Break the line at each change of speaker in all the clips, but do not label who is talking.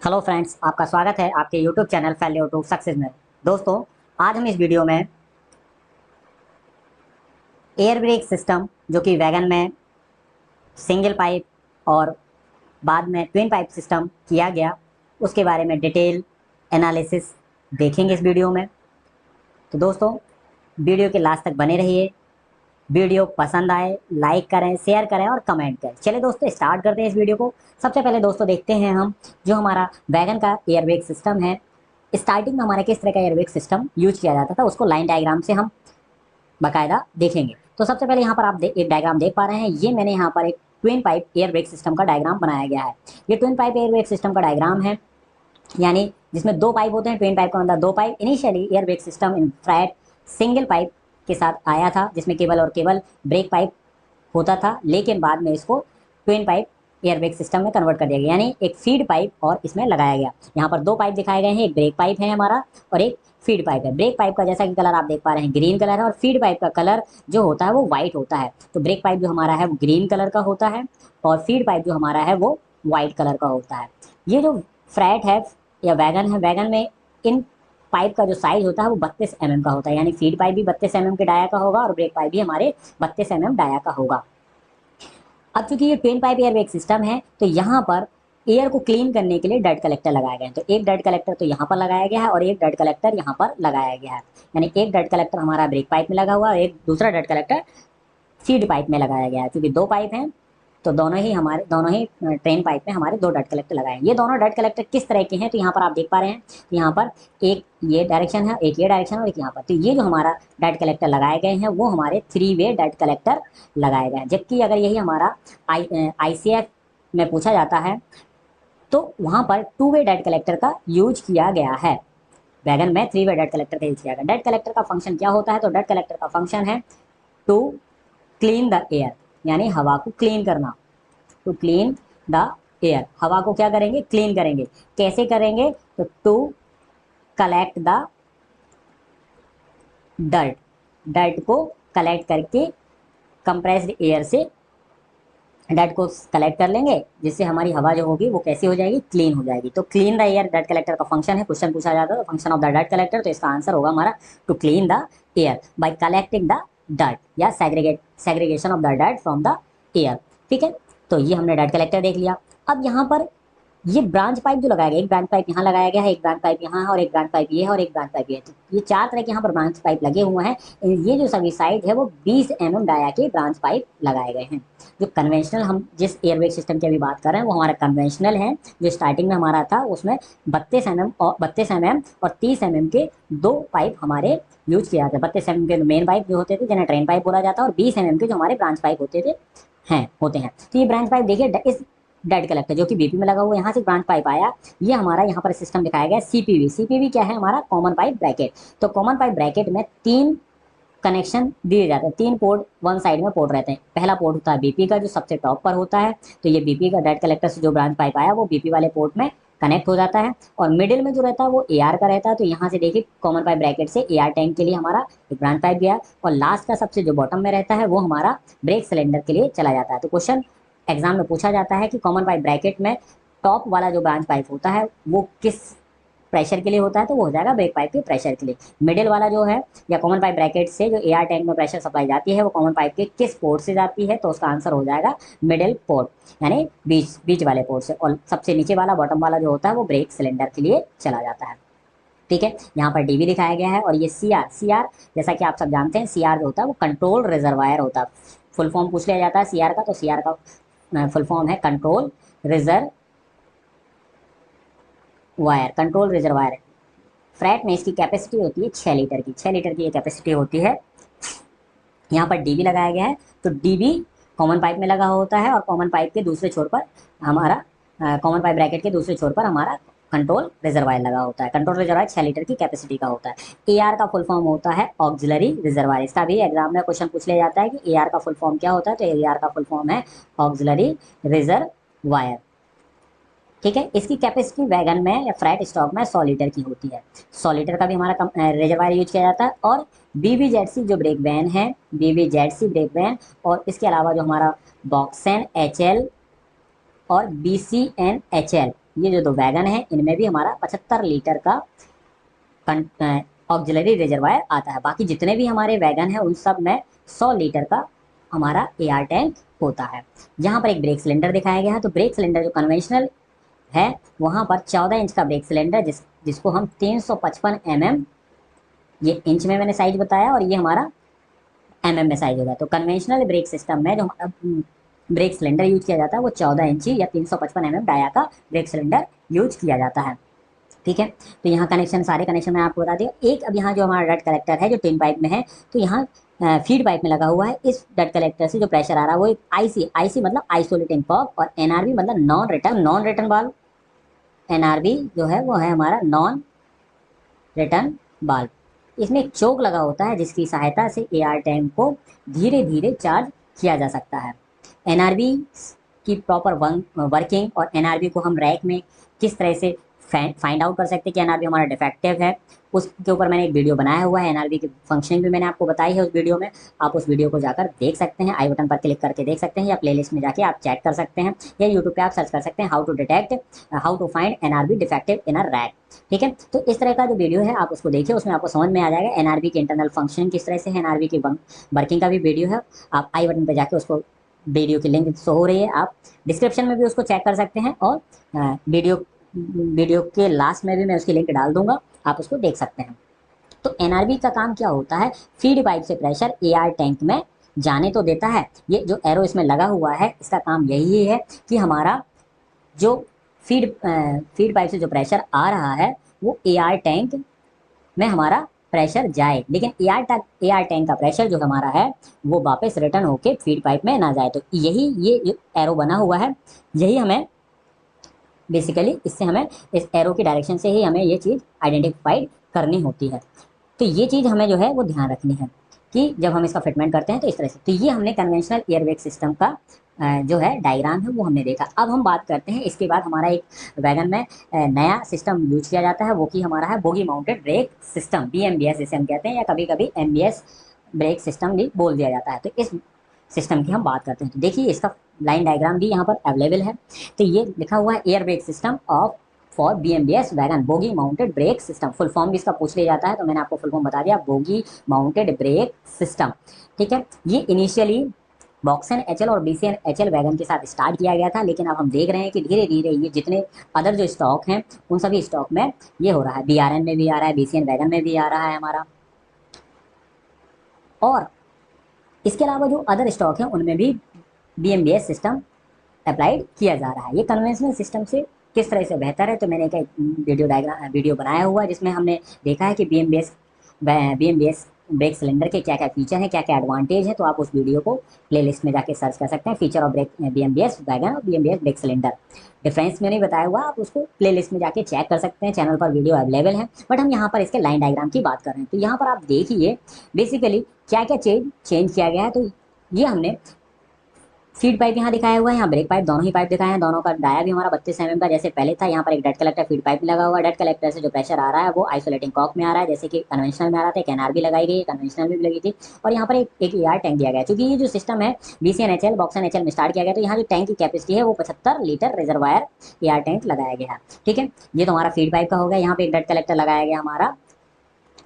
Hello friends, आपका स्वागत है आपके YouTube channel failure to success में। दोस्तों, आज हम इस वीडियो में एयर ब्रेक सिस्टम जो कि वैगन में सिंगल पाइप और बाद में ट्विन पाइप सिस्टम किया गया, उसके बारे में डिटेल एनालिसिस देखेंगे इस वीडियो में। तो दोस्तों, वीडियो के लास्ट तक बने रहिए। वीडियो पसंद आए लाइक करें, शेयर करें और कमेंट करें। चलिए दोस्तों, स्टार्ट करते हैं इस वीडियो को। सबसे पहले दोस्तों देखते हैं हम जो हमारा वैगन का एयरबैग सिस्टम है। स्टार्टिंग में हमारे किस तरह का एयरबैग सिस्टम यूज किया जाता था, उसको लाइन डायग्राम से हम बाकायदा देखेंगे। तो सबसे पहले यहाँ पर आप एक डायग्राम देख पा रहे हैं। ये मैंने यहाँ पर एक ट्विन पाइप एयरबैग सिस्टम का डायग्राम बनाया गया है। ये ट्विन पाइप एयरबैग सिस्टम का डायग्राम है, यानी जिसमें दो पाइप होते हैं। ट्विन पाइप का मतलब दो pipe. Initially airbag system in flat single pipe के साथ आया था, जिसमें केवल और केवल ब्रेक पाइप होता था, लेकिन बाद में इसको ट्विन पाइप एयरबैग सिस्टम में कन्वर्ट कर दिया गया, यानी एक फीड पाइप और इसमें लगाया गया। यहाँ पर दो पाइप दिखाए गए हैं, एक ब्रेक पाइप है हमारा और एक फीड पाइप है। ब्रेक पाइप का जैसा कि कलर आप देख पा रहे हैं ग्रीन कलर है, और फीड पाइप का कलर जो होता है वो व्हाइट होता है। तो ब्रेक पाइप जो हमारा है वो ग्रीन कलर का होता है और फीड पाइप जो हमारा है वो व्हाइट कलर का होता है। ये जो फ्रैट है या वैगन है, वैगन में इन पाइप का जो साइज होता है वो 32 mm का होता है, यानी फीड पाइप भी 32 mm के डाया का होगा और ब्रेक पाइप भी हमारे 32 mm डाया का होगा। अब चूंकि ये ट्विन पाइप एयरबैग सिस्टम है, तो यहाँ पर एयर को क्लीन करने के लिए डर्ट कलेक्टर लगाए गए हैं। तो एक डर्ट कलेक्टर तो यहाँ पर लगाया गया है और एक डर्ट कलेक्टर यहाँ पर लगाया गया है, यानी एक डर्ट कलेक्टर हमारा ब्रेक पाइप में लगा हुआ है और एक दूसरा डर्ट कलेक्टर फीड पाइप में लगाया गया है। क्योंकि दो पाइप हैं तो दोनों ही ट्रेन पाइप में हमारे दो डट कलेक्टर लगाए हैं। ये दोनों डट कलेक्टर किस तरह के हैं, तो यहाँ पर आप देख पा रहे हैं यहाँ पर एक ये डायरेक्शन है, एक ये डायरेक्शन और एक यहाँ पर। तो ये जो हमारा डट कलेक्टर लगाए गए हैं वो हमारे 3-वे डट कलेक्टर लगाए गए हैं। जबकि अगर यही हमारा ICF में पूछा जाता है तो वहाँ पर 2-वे डट कलेक्टर का यूज किया गया है। वैगन में 3-वे डट कलेक्टर का यूज किया गया। डट कलेक्टर का फंक्शन क्या होता है, तो डट कलेक्टर का फंक्शन है टू क्लीन द एयर, यानी हवा को क्लीन करना। टू क्लीन द एयर, हवा को क्या करेंगे, क्लीन करेंगे। कैसे करेंगे, तो to collect the dirt, dirt को कलेक्ट करके कंप्रेस्ड एयर से डर्ट को कलेक्ट कर लेंगे, जिससे हमारी हवा जो होगी वो कैसी हो जाएगी, क्लीन हो जाएगी। तो clean the air dirt collector का फंक्शन है। क्वेश्चन पूछा जाता है तो function of the dirt collector, तो इसका आंसर होगा हमारा to clean the air by collecting the dirt या segregation of the dirt from the air. ठीक है, तो ये हमने डर्ट कलेक्टर देख लिया। अब यहाँ पर ये ब्रांच पाइप जो लगाया गया, एक ब्रांच पाइप यहाँ लगाया गया है, एक ब्रांच पाइप यहाँ है और एक ब्रांच पाइप ये है और एक ब्रांच पाइप ये है। तो ये चार तरह के यहाँ पर ब्रांच पाइप लगे हुए हैं। ये जो सभी साइड है वो 20 mm डाया के ब्रांच पाइप लगाए गए हैं। जो कन्वेंशनल हम जिस एयरबैग सिस्टम की अभी बात कर रहे हैं वो हमारा कन्वेंशनल है। जो स्टार्टिंग में हमारा था उसमें 32 mm और 30 mm के दो पाइप हमारे यूज किया जाता है। 32 mm के मेन पाइप जो होते थे जिन्हें ट्रेन पाइप बोला जाता है, और 20 mm के जो हमारे ब्रांच पाइप होते हैं। तो ये ब्रांच पाइप देखिए, इस डर्ट कलेक्टर जो कि बीपी में लगा हुआ है, यहाँ से ब्रांच पाइप आया, ये हमारा यहाँ पर सिस्टम दिखाया गया CPV। CPV क्या है, हमारा कॉमन पाइप ब्रैकेट। तो कॉमन पाइप ब्रैकेट में 3 कनेक्शन दिए जाते हैं, 3 पोर्ट वन साइड में पोर्ट रहते हैं। पहला पोर्ट होता है बीपी का, जो सबसे टॉप पर होता है। तो ये बीपी का डर्ट कलेक्टर से जो ब्रांच पाइप आया वो बीपी वाले पोर्ट में कनेक्ट हो जाता है। और मिडिल में जो रहता है वो AR का रहता है। तो यहाँ से देखिए कॉमन पाइप ब्रैकेट से AR टैंक के लिए हमारा एक ब्रांच पाइप गया, और लास्ट का सबसे जो बॉटम में रहता है वो हमारा ब्रेक सिलेंडर के लिए चला जाता है। तो क्वेश्चन एग्जाम में पूछा जाता है कि कॉमन पाइप ब्रैकेट में टॉप वाला जो ब्रांच पाइप होता है वो किस प्रेशर के लिए होता है, तो वो हो जाएगा ब्रेक पाइप के प्रेशर के लिए। मिडिल वाला जो है या कॉमन पाइप ब्रैकेट से जो AR टैंक में प्रेशर सप्लाई जाती है वो कॉमन पाइप के किस पोर्ट से जाती है, तो उसका आंसर हो जाएगा मिडिल पोर्ट, यानी बीच वाले पोर्ट से। और सबसे नीचे वाला बॉटम वाला जो होता है वो ब्रेक सिलेंडर के लिए चला जाता है। ठीक है, यहाँ पर DB दिखाया गया है। और ये CR जैसा कि आप सब जानते हैं, CR जो होता है वो कंट्रोल रिजर्वायर होता है। फुल फॉर्म पूछ लिया जाता है CR का, तो CR का फुल फॉर्म है कंट्रोल रिजर्वायर। फ्रैट में इसकी कैपेसिटी होती है 6 लीटर की, 6 लीटर की ये कैपेसिटी होती है। यहाँ पर DB लगाया गया है। तो DB कॉमन पाइप में लगा होता है और कॉमन पाइप के दूसरे छोर पर हमारा कॉमन पाइप ब्रैकेट के दूसरे छोर पर हमारा कंट्रोल रिजर्वायर लगा होता है। कंट्रोल रिजर्वायर 6 लीटर की कैपेसिटी का होता है। AR का फुल फॉर्म होता है ऑक्सिलरी रिजर्वायर। इसका भी एग्जाम में क्वेश्चन पूछ लिया जाता है कि AR का फुल फॉर्म क्या होता है, तो AR का फुल फॉर्म है ऑक्सिलरी रिजर्वायर। ठीक है, इसकी कैपेसिटी वैगन में या फ्रैट स्टॉक में 100 लीटर की होती है। 100 लीटर का भी हमारा रिजर्वायर यूज किया जाता है। और BBZC जो ब्रेक वैन है, BBZC ब्रेक वैन, और इसके अलावा जो हमारा बॉक्सन HL और BCN HL ये जो 2 वैगन है इनमें भी हमारा 75 लीटर का ऑक्सिलरी रिजर्वायर आता है। बाकी जितने भी हमारे वैगन है उन सब में 100 लीटर का हमारा एआर टैंक होता है। यहाँ पर एक ब्रेक सिलेंडर दिखाया गया है। तो ब्रेक सिलेंडर जो कन्वेंशनल है वहाँ पर 14 इंच का ब्रेक सिलेंडर जिसको हम 355 mm, ये इंच में मैंने साइज बताया और ये हमारा mm में साइज होगा। तो कन्वेंशनल ब्रेक सिस्टम में जो हमारा ब्रेक सिलेंडर यूज किया जाता है वो 14 इंची या 355 mm डाया का ब्रेक सिलेंडर यूज किया जाता है। ठीक है, तो यहाँ कनेक्शन, सारे कनेक्शन मैं आपको बता दिया। एक अब यहाँ जो हमारा डट कलेक्टर है जो टिन पाइप में है, तो यहाँ फीड पाइप में लगा हुआ है। इस डट कलेक्टर से जो प्रेशर आ रहा है वो एक आईसी मतलब आइसोलेटिंग कॉर्क, और एनआरबी मतलब नॉन रिटर्न वाल्व। एनआरबी जो है वो है हमारा नॉन रिटर्न वाल्व। इसमें एक चोक लगा होता है जिसकी सहायता से एआर टैंक को धीरे धीरे चार्ज किया जा सकता है। एनआरबी की प्रॉपर वर्किंग और एनआरबी को हम रैक में किस तरह से फाइंड आउट कर सकते हैं कि एनआरबी हमारा डिफेक्टिव है, उसके ऊपर मैंने एक वीडियो बनाया हुआ है। एनआरबी की फंक्शनिंग भी मैंने आपको बताई है उस वीडियो में। आप उस वीडियो को जाकर देख सकते हैं, आई बटन पर क्लिक करके देख सकते हैं, या प्लेलिस्ट में जाके आप चेक कर सकते हैं, या यूट्यूब पे आप सर्च कर सकते हैं how to find NRB defective in a rack. ठीक है, तो इस तरह का जो वीडियो है आप उसको देखिए, उसमें आपको समझ में आ जाएगा एनआरबी की इंटरनल फंक्शन किस तरह से है। एनआरबी की वर्किंग का भी वीडियो है, आप आई बटन पर जाके उसको, वीडियो की लिंक शो हो रही है, आप डिस्क्रिप्शन में भी उसको चेक कर सकते हैं, और वीडियो के लास्ट में भी मैं उसकी लिंक डाल दूंगा, आप उसको देख सकते हैं। तो एनआरबी का काम क्या होता है, फीड पाइप से प्रेशर एआर टैंक में जाने तो देता है। ये जो एरो इसमें लगा हुआ है इसका काम यही है कि हमारा जो फीड पाइप से जो प्रेशर आ रहा है वो एआर टैंक में हमारा प्रेशर जाए, लेकिन एआर टैंक का प्रेशर जो हमारा है वो वापस रिटर्न होके फीड पाइप में ना जाए। तो यही ये जो एरो बना हुआ है, यही हमें बेसिकली, इससे हमें इस एरो की डायरेक्शन से ही हमें ये चीज़ आइडेंटिफाइड करनी होती है। तो ये चीज़ हमें जो है वो ध्यान रखनी है कि जब हम इसका फिटमेंट करते हैं तो इस तरह से। तो ये हमने कन्वेंशनल एयरबैग सिस्टम का जो है डायग्राम है वो हमने देखा। अब हम बात करते हैं, इसके बाद हमारा एक वैगन में नया सिस्टम यूज किया जाता है, वो कि हमारा है बोगी माउंटेड ब्रेक सिस्टम, बीएमबीएस जिसे हम कहते हैं, या कभी कभी एमबीएस ब्रेक सिस्टम भी बोल दिया जाता है। तो इस सिस्टम की हम बात करते हैं। तो देखिए इसका लाइन डायग्राम भी यहाँ पर अवेलेबल है। तो ये लिखा हुआ है air brake system of for BMBS wagon, bogie mounted brake system. Full form भी इसका पूछ लिया जाता है, तो मैंने आपको फुल फॉर्म बता दिया, बोगी माउंटेड ब्रेक सिस्टम। ठीक है, ये इनिशियली बॉक्सन एचएल और बीसीएन एचएल वैगन के साथ स्टार्ट किया गया था, लेकिन अब हम देख रहे हैं कि धीरे धीरे ये जितने अदर जो स्टॉक हैं उन सभी स्टॉक में ये हो रहा है। बीआरएन में भी आ रहा है, बीसीएन वैगन में भी आ रहा है हमारा, और इसके अलावा जो अदर स्टॉक हैं उनमें भी बीएमबीएस सिस्टम अप्लाइड किया जा रहा है। ये कन्वेंशनल सिस्टम से किस तरह से बेहतर है, तो मैंने एक वीडियो बनाया हुआ है जिसमें हमने देखा है कि बीएमबीएस ब्रेक सिलेंडर के क्या क्या फीचर हैं, क्या क्या एडवांटेज है। तो आप उस वीडियो को प्लेलिस्ट में जाके सर्च कर सकते हैं, फीचर ऑफ बीएमबीएस वैगन और बीएमबीएस ब्रेक सिलेंडर। डिफरेंस में नहीं बताया हुआ, आप उसको प्लेलिस्ट में जाके चेक कर सकते हैं, चैनल पर वीडियो अवेलेबल है। बट हम यहाँ पर इसके लाइन डायग्राम की बात कर रहे हैं। तो यहाँ पर आप देखिए बेसिकली क्या क्या चेंज किया गया है। तो ये हमने फीड पाइप यहाँ दिखाया हुआ है, यहाँ ब्रेक पाइप, दोनों ही पाइप दिखाए हैं। दोनों का डाया भी हमारा 32 mm का जैसे पहले था। यहाँ पर एक डट कलेक्टर फीड पाइप में लगा हुआ है। डट कलेक्टर से जो प्रेशर आ रहा है वो आइसोलेटिंग कॉक में आ रहा है, जैसे कि कन्वेंशनल में आ रहा था। एक एनआरबी लगाई गई है, कन्वेंशनल में भी लगी थी। और यहाँ पर एक एआर टैंक दिया गया है, क्योंकि ये जो सिस्टम है बीसीएन एचएल बॉक्सन एचएल में स्टार्ट किया गया। तो यहाँ जो टैंक की कैपेसिटी है वो 75 लीटर रिजर्वायर एआर टैंक लगाया गया है। ठीक है, ये तो हमारा फीड पाइप का हो गया। यहाँ पे एक डट कलेक्टर लगाया गया हमारा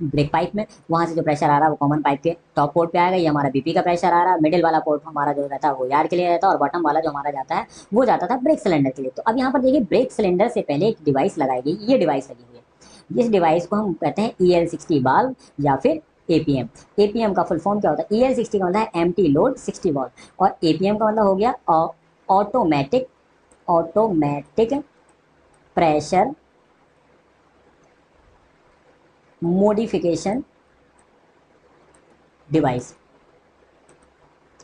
ब्रेक पाइप में, वहाँ से जो प्रेशर आ रहा है वो कॉमन पाइप के टॉप पोर्ट पे आएगा। ये हमारा बीपी का प्रेशर आ रहा है। मिडिल वाला पोर्ट हमारा जो रहता है वो यार्ड के लिए रहता है, और बॉटम वाला जो हमारा जाता है वो जाता था ब्रेक सिलेंडर के लिए। तो अब यहाँ पर देखिए ब्रेक सिलेंडर से पहले एक डिवाइस लगाई गई, ये डिवाइस लगी हुई है। इस डिवाइस को हम कहते हैं EL60 वाल्व या फिर APM। APM का फुल फॉर्म क्या होता है, EL60 का मतलब है एम्प्टी लोड 60 वॉल्ट, और APM का मतलब हो गया ऑटोमेटिक प्रेशर मॉडिफिकेशन डिवाइस।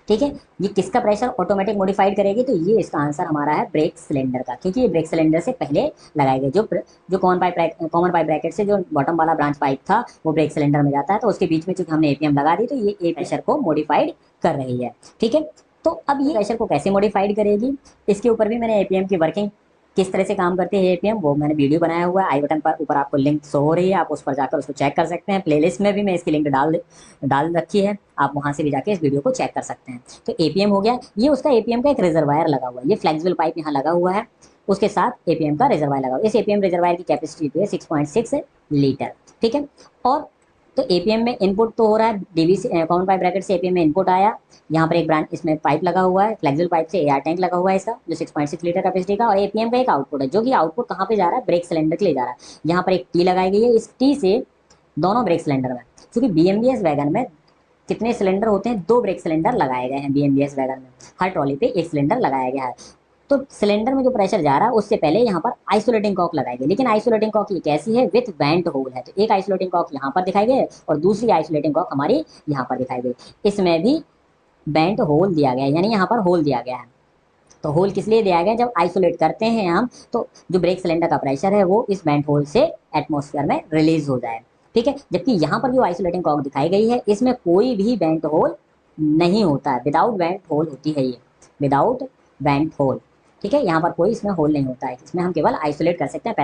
ठीक है, ये किसका प्रेशर ऑटोमेटिक मॉडिफाइड करेगी, तो ये इसका आंसर हमारा है ब्रेक सिलेंडर का, क्योंकि ये ब्रेक सिलेंडर से पहले लगाए गए। जो कॉमन पाइप ब्रैकेट से जो बॉटम वाला ब्रांच पाइप था वो ब्रेक सिलेंडर में जाता है, तो उसके बीच में चूंकि हमने APM लगा दी तो ये प्रेशर को मॉडिफाइड कर रही है। ठीक है, तो अब ये प्रेशर को कैसे मॉडिफाइड करेगी, इसके ऊपर भी मैंने APM की वर्किंग किस तरह से काम करती है APM वो मैंने वीडियो बनाया हुआ है। आई बटन पर ऊपर आपको लिंक शो हो रही है, आप उस पर जाकर उसको चेक कर सकते हैं। प्लेलिस्ट में भी मैं इसकी लिंक डाल रखी है, आप वहां से भी जाके इस वीडियो को चेक कर सकते हैं। तो APM हो गया, ये उसका APM का एक रिजर्वायर लगा हुआ है। ये फ्लेक्सिबल पाइप यहाँ लगा हुआ है, उसके साथ एपीएम का रिजर्वायर लगा हुआ। इस एपीएम रिजर्वायर की कैपेसिटी है 6.6 लीटर, ठीक है। और तो एपीएम में इनपुट तो हो रहा है डीवीसी कॉमन पाइप ब्रैकेट से एपीएम में इनपुट आया, यहाँ पर एक ब्रांच इसमें पाइप लगा हुआ है, फ्लेक्सिबल पाइप से एयर टैंक लगा हुआ है इसका जो 6.6 लीटर कैपेसिटी का, और एपीएम का एक आउटपुट है जो कि आउटपुट कहाँ पे जा रहा है, ब्रेक सिलेंडर के लिए जा रहा है। यहाँ पर एक टी लगाई गई है, इस टी से दोनों ब्रेक सिलेंडर में, क्योंकि बीएमबीएस वैगन में कितने सिलेंडर होते हैं, 2 ब्रेक सिलेंडर लगाए गए हैं बीएमबीएस वैगन में, हर ट्रॉली पे एक सिलेंडर लगाया गया है। तो सिलेंडर में जो प्रेशर जा रहा है उससे पहले यहाँ पर आइसोलेटिंग कॉक लगाई गई, लेकिन आइसोलेटिंग कॉक ये कैसी है, विथ वेंट होल है। तो एक आइसोलेटिंग कॉक यहाँ पर दिखाई गई और दूसरी आइसोलेटिंग कॉक हमारी यहाँ पर दिखाई गई, इसमें भी वेंट होल दिया गया है, यानी यहाँ पर होल दिया गया है। तो होल किस लिए दिया गया, जब आइसोलेट करते हैं हम तो जो ब्रेक सिलेंडर का प्रेशर है वो इस वेंट होल से एटमॉस्फेयर में रिलीज हो जाए, ठीक है। जबकि यहाँ पर जो आइसोलेटिंग कॉक दिखाई गई है इसमें कोई भी वेंट होल नहीं होता है, विदाउट वेंट होल होती है ये, विदाउट वेंट होल, ठीक है। यहाँ पर कोई इसमें होल नहीं होता है, इसमें हम केवल आइसोलेट कर सकते हैं,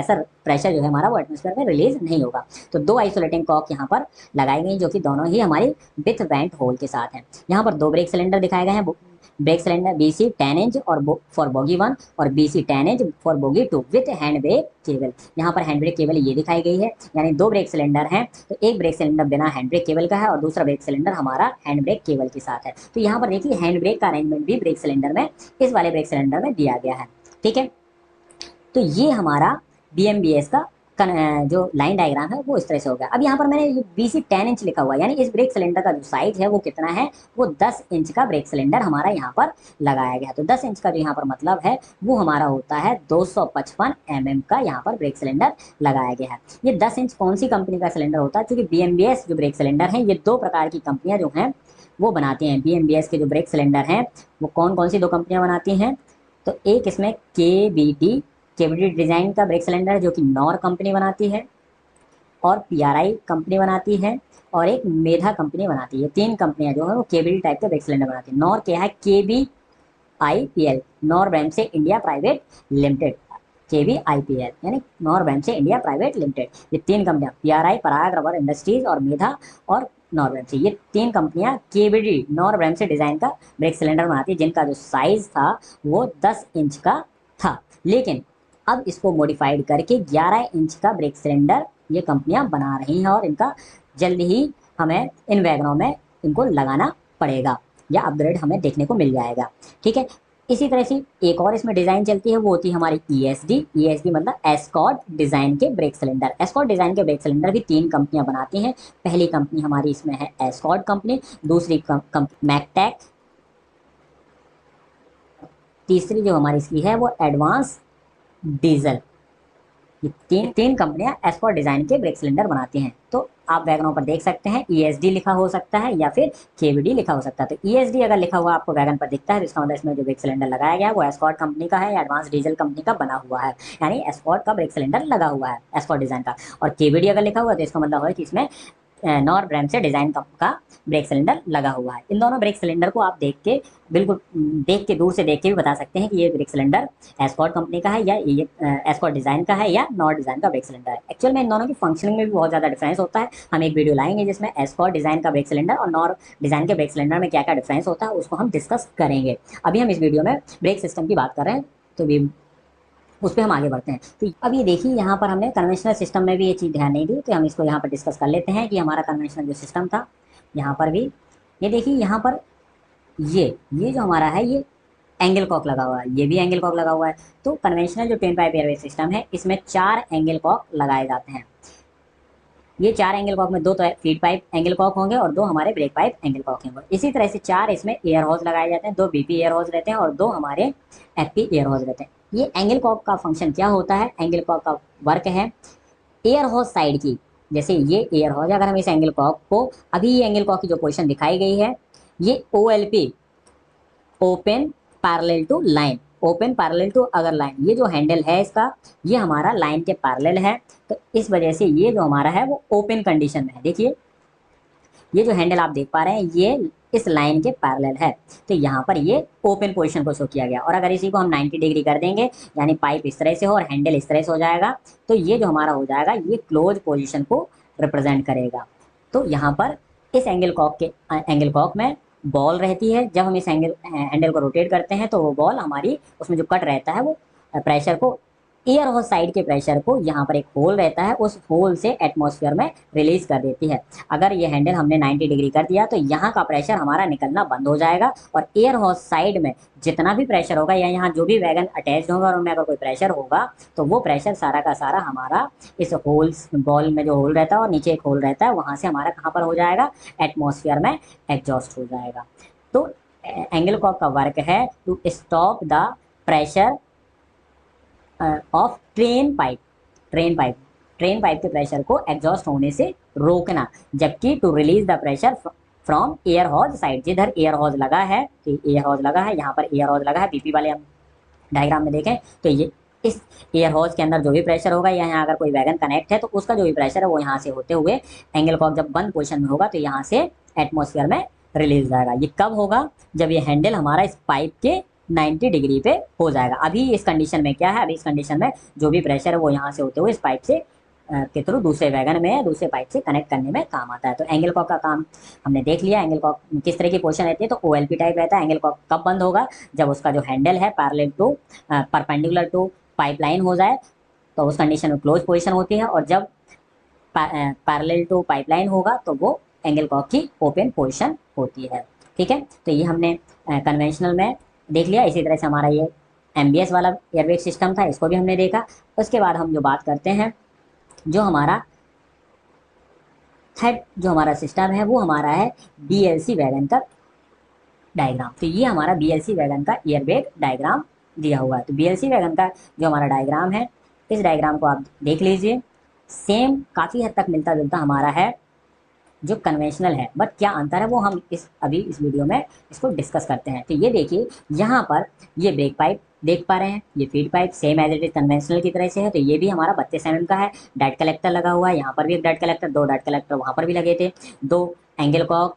प्रेशर जो है हमारा वो एटमॉस्फेयर में रिलीज नहीं होगा। तो 2 आइसोलेटिंग कॉक यहाँ पर लगाई गई जो कि दोनों ही हमारी विथ वेंट होल के साथ हैं। यहाँ पर 2 ब्रेक सिलेंडर दिखाए गए हैं, ब्रेक सिलेंडर BC 10 इंच और फॉर बोगी 1 और BC 10 inch for bogie 2 with hand brake cable. यहाँ पर हैंड ब्रेक केबल ये दिखाई गई है, यानी 2 ब्रेक सिलेंडर हैं, तो एक ब्रेक सिलेंडर बिना हैंड ब्रेक केबल का है और दूसरा ब्रेक सिलेंडर हमारा हैंड ब्रेक केबल के साथ है। तो यहाँ पर देखिए हैंड ब्रेक का अरेंजमेंट भी ब्रेक सिलेंडर में, इस वाले ब्रेक सिलेंडर में दिया गया है, ठीक है। तो ये हमारा बीएमबीएस का जो लाइन डायग्राम है वो इस तरह से होगा। अब यहाँ पर मैंने BC 10 इंच लिखा हुआ है, यानी इस ब्रेक सिलेंडर का जो साइज है वो कितना है, वो 10 इंच का ब्रेक सिलेंडर हमारा यहाँ पर लगाया गया है। तो 10 इंच का जो यहाँ पर मतलब है वो हमारा होता है 255 mm का यहाँ पर ब्रेक सिलेंडर लगाया गया है। ये 10 इंच कौन सी कंपनी का सिलेंडर होता है, क्योंकि बीएमबीएस जो ब्रेक सिलेंडर है ये 2 प्रकार की कंपनियां जो हैं वो बनाती हैं। बीएमबीएस के जो ब्रेक सिलेंडर हैं वो कौन कौन सी 2 कंपनियां बनाती हैं, तो एक इसमें केवीडी डिजाइन का ब्रेक सिलेंडर जो कि नॉर कंपनी बनाती है, और PRI कंपनी बनाती है, और एक मेधा कंपनी बनाती है। 3 कंपनियां जो है वो केवीडी टाइप के ब्रेक सिलेंडर बनाती है। नॉर क्या है, KBIPL, नॉर ब्रांड से इंडिया प्राइवेट लिमिटेड, KBIPL यानी नॉर ब्रांड से इंडिया प्राइवेट लिमिटेड। ये 3 कंपनियां PRI पराग रबर इंडस्ट्रीज और मेधा और नॉर ब्रांड से, ये 3 कंपनियां केवीडी नॉर ब्रांड से डिजाइन का ब्रेक सिलेंडर बनाती है, जिनका जो साइज था वो 10 इंच का था। लेकिन अब इसको मॉडिफाइड करके 11 इंच का ब्रेक सिलेंडर ये कंपनियां बना रही हैं, और इनका जल्द ही हमें इन वैगनों में इनको लगाना पड़ेगा या अपग्रेड हमें देखने को मिल जाएगा, ठीक है। इसी तरह से एक और इसमें डिज़ाइन चलती है, वो होती है हमारी ESD मतलब एस्कॉर्ट डिज़ाइन के ब्रेक सिलेंडर। एस्कॉर्ट डिज़ाइन के ब्रेक सिलेंडर भी 3 कंपनियां बनाती हैं। पहली कंपनी हमारी इसमें है एस्कॉर्ट कंपनी, दूसरी मैकटेक, तीसरी जो हमारी इसकी है वो एडवांस डीजल। ये तीन कंपनियां एस्कॉर्ट डिजाइन के ब्रेक सिलेंडर बनाती हैं। तो आप वैगनों पर देख सकते हैं ESD लिखा हो सकता है या फिर KVD लिखा हो सकता है। तो ESD अगर लिखा हुआ आपको वैगन पर दिखता है तो इसका मतलब इसमें जो ब्रेक सिलेंडर लगाया गया है वो एस्कॉर्ट कंपनी का है या एडवांस डीजल कंपनी का बना हुआ है, यानी एस्कॉर्ट का ब्रेक सिलेंडर लगा हुआ है एस्कॉर्ट डिजाइन का। और KVD अगर लिखा हुआ है तो इसका मतलब है कि इसमें नॉर ब्रांड से डिजाइन का ब्रेक सिलेंडर लगा हुआ है। इन दोनों ब्रेक सिलेंडर को आप देख के दूर से देख के भी बता सकते हैं कि ये ब्रेक सिलेंडर एस्कॉर्ट कंपनी का है या ये एस्कॉर्ट डिजाइन का है या नॉर डिजाइन का ब्रेक सिलेंडर है। एक्चुअल में इन दोनों की फंक्शनिंग में भी बहुत ज़्यादा डिफरेंस होता है। हम एक वीडियो लाएंगे जिसमें एस्कॉर्ट डिजाइन का ब्रेक सिलेंडर और नॉर डिजाइन के ब्रेक सिलेंडर में क्या क्या डिफरेंस होता है उसको हम डिस्कस करेंगे। अभी हम इस वीडियो में ब्रेक सिस्टम की बात कर रहे हैं, तो उस पर हम आगे बढ़ते हैं। तो अब ये देखिए यहाँ पर हमने कन्वेंशनल सिस्टम में भी ये चीज़ ध्यान नहीं दी, तो हम इसको यहाँ पर डिस्कस कर लेते हैं कि हमारा कन्वेंशनल जो सिस्टम था यहाँ पर भी ये देखिए, यहाँ पर ये जो हमारा है ये एंगल कॉक लगा हुआ है, ये भी एंगल कॉक लगा हुआ है। तो कन्वेंशनल जो ट्विन पाइप एयरवे सिस्टम है इसमें 4 एंगल कॉक लगाए जाते हैं। ये 4 एंगल कॉक में 2 तो फीड पाइप एंगल कॉक होंगे और 2 हमारे ब्रेक पाइप एंगल कॉक होंगे। इसी तरह से 4 इसमें एयर हॉज लगाए जाते हैं, 2 BP एयर हॉज रहते हैं और 2 हमारे FP एयर हॉज रहते हैं। ये एंगल कॉक का फंक्शन क्या होता है, एंगल कॉक का वर्क है एयर हॉज साइड की, जैसे ये एयर हॉज, अगर हम इस एंगल कॉक को अभी ये एंगल कॉक की जो पोजीशन दिखाई गई है ये OLP open parallel to line, open parallel to अगर लाइन, ये जो हैंडल है इसका ये हमारा लाइन के पैरेलल है, तो इस वजह से ये जो हमारा है वो ओपन कंडीशन में है। देखिए ये जो हैंडल आप देख पा रहे हैं ये इस लाइन के पैरेलल है, तो यहाँ पर ये ओपन पोजीशन को शो किया गया। और अगर इसी को हम 90 डिग्री कर देंगे यानी पाइप इस तरह से हो और हैंडल इस तरह से हो जाएगा, तो ये जो हमारा हो जाएगा ये क्लोज पोजीशन को रिप्रेजेंट करेगा। तो यहाँ पर इस एंगल कॉक में बॉल रहती है, जब हम इस हैंडल को रोटेट करते हैं तो वो बॉल हमारी उसमें जो कट रहता है वो प्रेशर को, एयर होस्ट साइड के प्रेशर को यहाँ पर एक होल रहता है, उस होल से एटमॉस्फेयर में रिलीज कर देती है। अगर ये हैंडल हमने 90 डिग्री कर दिया तो यहाँ का प्रेशर हमारा निकलना बंद हो जाएगा, और एयर होस्ट साइड में जितना भी प्रेशर होगा या यहाँ जो भी वैगन अटैच होगा और उनमें अगर कोई प्रेशर होगा तो वो प्रेशर सारा का सारा हमारा इस होल्स बॉल में जो होल रहता है और नीचे एक होल रहता है वहाँ से हमारा कहाँ पर हो जाएगा, एटमॉस्फेयर में एग्जॉस्ट हो जाएगा। तो एंगल कॉक का वर्क है to stop the pressure of train pipe के प्रेशर को एग्जॉस्ट होने से रोकना, जबकि to release the pressure from air hose side, जिधर एयर हॉज लगा है, तो एयर हॉज लगा है, यहाँ पर एयर हॉज लगा है, बीपी वाले हम डायग्राम में देखें तो ये इस एयर हॉज के अंदर जो भी प्रेशर होगा या यहाँ अगर कोई वैगन कनेक्ट है तो उसका जो भी प्रेशर है वो यहाँ से होते हुए एंगल कॉक जब बंद पोजिशन में होगा तो यहाँ से एटमॉस्फेयर में रिलीज जाएगा। ये कब होगा, जब ये हैंडल हमारा इस पाइप के 90 डिग्री पे हो जाएगा। अभी इस कंडीशन में क्या है, अभी इस कंडीशन में जो भी प्रेशर है वो यहाँ से होते हुए इस पाइप से के थ्रू दूसरे वैगन में दूसरे पाइप से कनेक्ट करने में काम आता है। तो एंगल कॉक का काम हमने देख लिया। एंगल कॉक किस तरह की पोजीशन रहती है, तो OLP टाइप रहता है। एंगल कॉक कब बंद होगा, जब उसका जो हैंडल है परपेंडिकुलर टू पाइपलाइन हो जाए तो उस कंडीशन में क्लोज पोजीशन होती है, और जब पैरेलल टू पाइपलाइन होगा तो वो एंगल कॉक की ओपन पोजीशन होती है। ठीक है, तो ये हमने कन्वेंशनल में देख लिया। इसी तरह से हमारा ये MBS वाला एयरबैग सिस्टम था, इसको भी हमने देखा। उसके बाद हम जो बात करते हैं, जो हमारा थर्ड जो हमारा सिस्टम है वो हमारा है BLC वैगन का डायग्राम। तो ये हमारा BLC वैगन का एयरबैग डायग्राम दिया हुआ है। तो BLC वैगन का जो हमारा डायग्राम है, इस डायग्राम को आप देख लीजिए। सेम काफ़ी हद तक मिलता जुलता हमारा है जो कन्वेंशनल है, बट क्या अंतर है वो हम अभी इस वीडियो में इसको डिस्कस करते हैं। तो ये देखिए, यहाँ पर ये ब्रेक पाइप देख पा रहे हैं, ये feed pipe same as it is conventional की तरह से है। तो ये भी हमारा 32 mm का है। डट कलेक्टर लगा हुआ है, यहाँ पर भी एक डट कलेक्टर, 2 डट कलेक्टर वहाँ पर भी लगे थे। 2 एंगल कॉक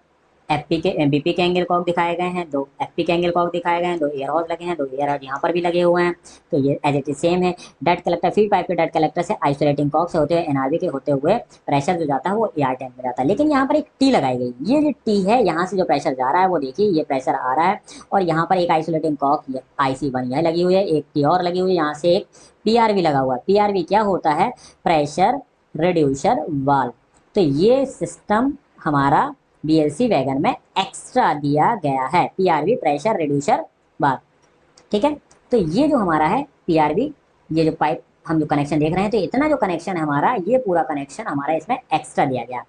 FP के BP के एंगल कॉक दिखाए गए हैं, 2 FP के एंगल कॉक दिखाए गए हैं, 2 एयर हॉज लगे हैं, 2 एयर हॉज यहाँ पर भी लगे हुए हैं। तो ये एज इट इज सेम है। डट कलेक्टर फीड पाइप के डट कलेक्टर से आइसोलेटिंग कॉक से होते हुए NRV के होते हुए प्रेशर जो जाता है वो AR टैंक में जाता है। लेकिन यहाँ पर एक T लगाई गई, ये जो T है यहाँ से जो प्रेशर जा रहा है वो देखिए ये प्रेशर आ रहा है, और यहाँ पर एक आइसोलेटिंग कॉक IC1 यह लगी हुई है, एक T और लगी हुई है, यहाँ से एक PRV लगा हुआ है। PRV क्या होता है, प्रेशर रिड्यूसर वाल्व। तो ये सिस्टम हमारा BLC वैगन में एक्स्ट्रा दिया गया है, PRV प्रेशर रिड्यूसर वाल्व। ठीक है, तो ये जो हमारा है PRV, ये जो पाइप हम जो कनेक्शन देख रहे हैं, तो इतना जो कनेक्शन है हमारा, ये पूरा कनेक्शन हमारा इसमें एक्स्ट्रा दिया गया।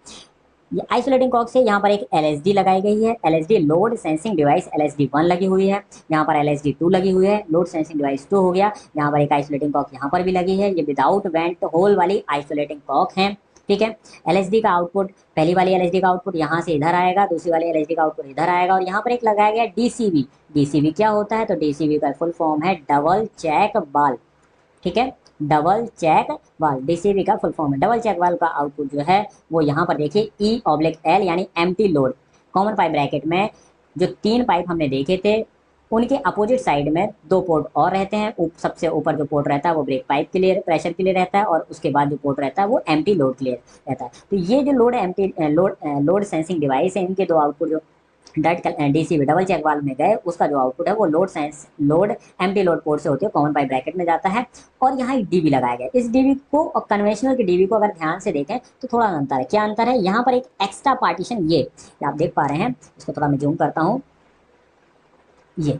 ये आइसोलेटिंग कॉक से यहाँ पर एक LSD लगाई गई है, LSD load sensing device LSD1 लगी हुई है, यहाँ पर LSD2 लगी हुई है, लोड सेंसिंग डिवाइस 2 हो गया। यहाँ पर एक आइसोलेटिंग कॉक यहाँ पर भी लगी है, ये विदाउट वेंट होल वाली आइसोलेटिंग कॉक है। ठीक है, LSD का आउटपुट, पहली वाली LSD का आउटपुट यहाँ से इधर आएगा, दूसरी वाली LSD का आउटपुट इधर आएगा, और यहाँ पर एक लगाया गया DCV। DCV क्या होता है, तो DCV का फुल फॉर्म है डबल चेक वाल्व। ठीक है, डबल चेक वाल्व, DCV का फुल फॉर्म है। डबल चेक वाल्व का आउटपुट जो है वो यहाँ पर देखिए E/L यानी empty load. Common pipe bracket में जो 3 पाइप हमने देखे थे उनके अपोजिट साइड में 2 पोर्ट और रहते हैं। सबसे ऊपर जो पोर्ट रहता है वो ब्रेक पाइप के लिए प्रेशर के लिए रहता है, और उसके बाद जो पोर्ट रहता है वो एम्प्टी लोड के लिए रहता है। तो ये जो लोड सेंसिंग डिवाइस है, इनके 2 आउटपुट जो DCV डबल चेक वाल्व में गए, उसका जो आउटपुट है वो लोड एम्प्टी लोड पोर्ट से होते हुए कॉमन पाइप ब्रैकेट में जाता है, और यहाँ एक DB लगाया गया। इस DB को और कन्वेंशनल के DB को अगर ध्यान से देखें तो थोड़ा अंतर है। क्या अंतर है, यहाँ पर एक एक्स्ट्रा पार्टीशन, ये आप देख पा रहे हैं, इसको थोड़ा मैं जूम करता हूँ, ये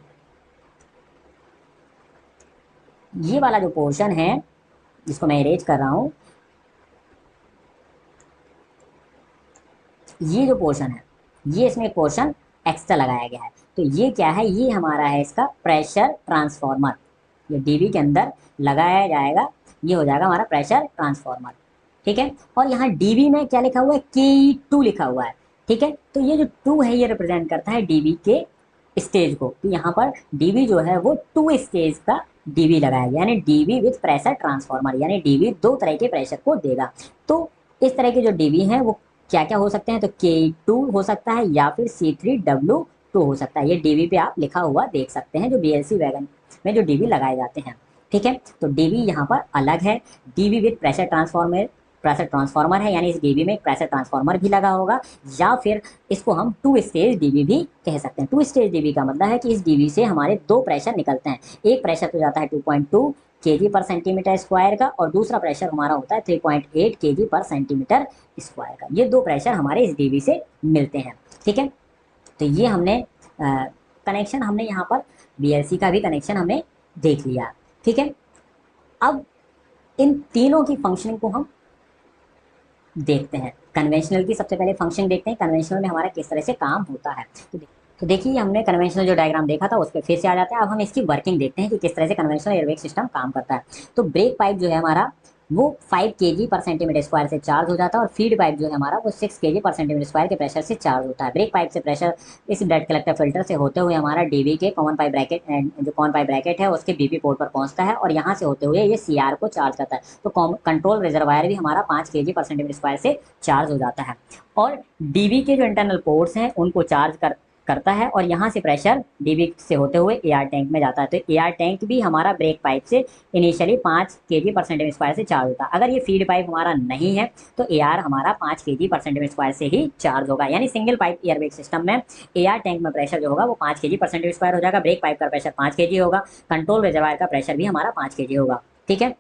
वाला जो पोर्शन है जिसको मैं इरेज कर रहा हूँ, ये जो पोर्शन है, ये इसमें एक पोर्शन एक्स्ट्रा लगाया गया है। तो ये क्या है, ये हमारा है इसका प्रेशर ट्रांसफार्मर, ये DB के अंदर लगाया जाएगा, ये हो जाएगा हमारा प्रेशर ट्रांसफार्मर। ठीक है, और यहाँ DB में क्या लिखा हुआ है, KE2 लिखा हुआ है। ठीक है, तो ये जो 2 है ये रिप्रेजेंट करता है DB के स्टेज को। तो यहाँ पर DB जो है वो 2 स्टेज का DB लगाया गया, यानी DB विथ प्रेशर ट्रांसफार्मर, यानी DB 2 तरह के प्रेशर को देगा। तो इस तरह के जो DB हैं वो क्या क्या हो सकते हैं, तो K2 हो सकता है या फिर C3W2 हो सकता है। ये DB पे आप लिखा हुआ देख सकते हैं जो BLC वैगन में जो DB लगाए जाते हैं। ठीक है, तो DB यहाँ पर अलग है, DB विथ प्रेशर ट्रांसफार्मर है, यानी इस DB में एक प्रेशर ट्रांसफार्मर भी लगा होगा, या फिर इसको हम 2 स्टेज DB भी कह सकते हैं। 2 स्टेज DB का मतलब है कि इस DB से हमारे 2 प्रेशर निकलते हैं। एक प्रेशर तो जाता है 2.2 kg पर सेंटीमीटर स्क्वायर का, और दूसरा प्रेशर हमारा होता है 3.8 kg पर सेंटीमीटर स्क्वायर का। ये दो प्रेशर हमारे इस डीवी से मिलते हैं, ठीक है। तो ये हमने कनेक्शन हमने यहाँ पर बीएलसी का भी कनेक्शन हमने देख लिया, ठीक है। अब इन तीनों की फंक्शनिंग को हम देखते हैं। कन्वेंशनल की सबसे पहले फंक्शन देखते हैं, कन्वेंशनल में हमारा किस तरह से काम होता है। तो देखिए हमने कन्वेंशनल जो डायग्राम देखा था उस पर फिर से आ जाते हैं। अब हम इसकी वर्किंग देखते हैं कि किस तरह से कन्वेंशनल एयरबैग सिस्टम काम करता है। तो ब्रेक पाइप जो है हमारा वो 5 kg पर सेंटीमीटर स्क्वायर से चार्ज हो जाता है, और फीड पाइप जो है हमारा वो 6 kg पर सेंटीमीटर स्क्वायर के प्रेशर से चार्ज होता है। ब्रेक पाइप से प्रेशर इस ब्लड कलेक्टर फिल्टर से होते हुए हमारा डीवी के कॉमन पाइप ब्रैकेट, जो कॉमन पाइप ब्रैकेट है उसके बीपी पोर्ट पर पहुंचता है, और यहाँ से होते हुए ये सीआर को चार्ज करता है। तो कंट्रोल रिजर्वायर भी हमारा 5 kg पर सेंटीमीटर स्क्वायर से चार्ज हो जाता है, और डीवी के जो इंटरनल पोर्ट्स हैं उनको चार्ज करता है, और यहाँ से प्रेशर डीवी से होते हुए एआर टैंक में जाता है। तो एआर टैंक भी हमारा ब्रेक पाइप से इनिशियली 5 kg पर सेंटीमीटर स्क्वायर से चार्ज होता है। अगर ये फीड पाइप हमारा नहीं है तो एआर हमारा 5 kg पर सेंटीमीटर स्क्वायर से ही चार्ज होगा। यानी सिंगल पाइप एयरबैग सिस्टम में एआर टैंक में प्रेशर जो होगा वो 5 kg पर सेंटीमीटर स्क्वायर हो जाएगा, ब्रेक पाइप का प्रेशर 5 kg होगा, कंट्रोल रिजर्वायर का प्रेशर भी हमारा 5 kg होगा, ठीक है।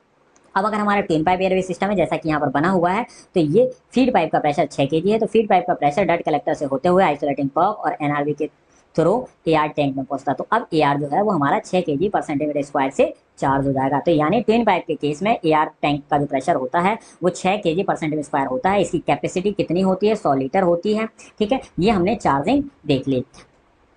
अब अगर हमारा ट्विन पाइप एयरवे सिस्टम है जैसा कि यहाँ पर बना हुआ है, तो ये फीड पाइप का प्रेशर 6 kg है। तो फीड पाइप का प्रेशर डट कलेक्टर से होते हुए आइसोलेटिंग पर्क और एनआरवी के थ्रू एआर टैंक में पहुंचता। तो अब एआर जो है वो हमारा 6 kg पर सेंटीमीटर स्क्वायर से चार्ज हो जाएगा। तो यानी ट्विन पाइप के केस में एआर टैंक का जो प्रेशर होता है वो 6 kg पर सेंटीमीटर स्क्वायर होता है। इसकी कैपेसिटी कितनी होती है? 100 लीटर होती है, ठीक है। ये हमने चार्जिंग देख ली।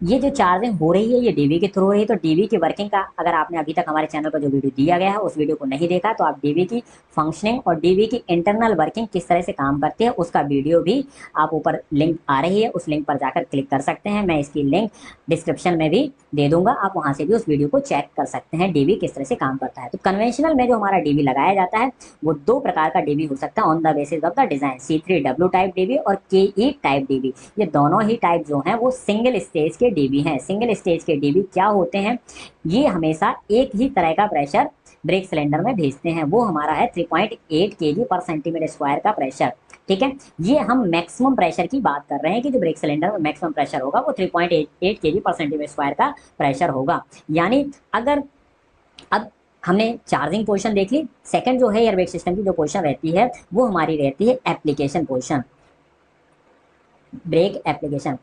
ये जो चार्जिंग हो रही है ये डीवी के थ्रू हो रही है। तो डीवी की वर्किंग का अगर आपने अभी तक हमारे चैनल पर जो वीडियो दिया गया है उस वीडियो को नहीं देखा तो आप डीवी की फंक्शनिंग और डीवी की इंटरनल वर्किंग किस तरह से काम करती है उसका वीडियो भी आप ऊपर लिंक आ रही है, उस लिंक पर जाकर क्लिक कर सकते हैं। मैं इसकी लिंक डिस्क्रिप्शन में भी दे दूंगा, आप वहाँ से भी उस वीडियो को चेक कर सकते हैं डीवी किस तरह से काम करता है। तो कन्वेंशनल में जो हमारा डीवी लगाया जाता है वो दो प्रकार का डीवी हो सकता है on the basis of the design, C3W type DV और KE टाइप डीवी। ये दोनों ही टाइप जो हैं वो सिंगल स्टेज के डीवी हैं। सिंगल स्टेज के डीवी क्या होते हैं? ये हमेशा एक ही तरह का प्रेशर ब्रेक सिलेंडर में भेजते हैं, वो हमारा है 3.8 kg पर सेंटीमीटर स्क्वायर का प्रेशर, ठीक है। ये हम मैक्सिमम प्रेशर की बात कर रहे हैं कि जो ब्रेक सिलेंडर में मैक्सिमम प्रेशर होगा वो 3.8 kg पर सेंटीमीटर स्क्वायर का प्रेशर होगा। यानी अगर अब हमने चार्जिंग पोजीशन देख ली, सेकंड जो है एयरबैग सिस्टम की जो पोजीशन रहती है वो हमारी रहती है एप्लीकेशन पोजीशन, ब्रेक एप्लीकेशन।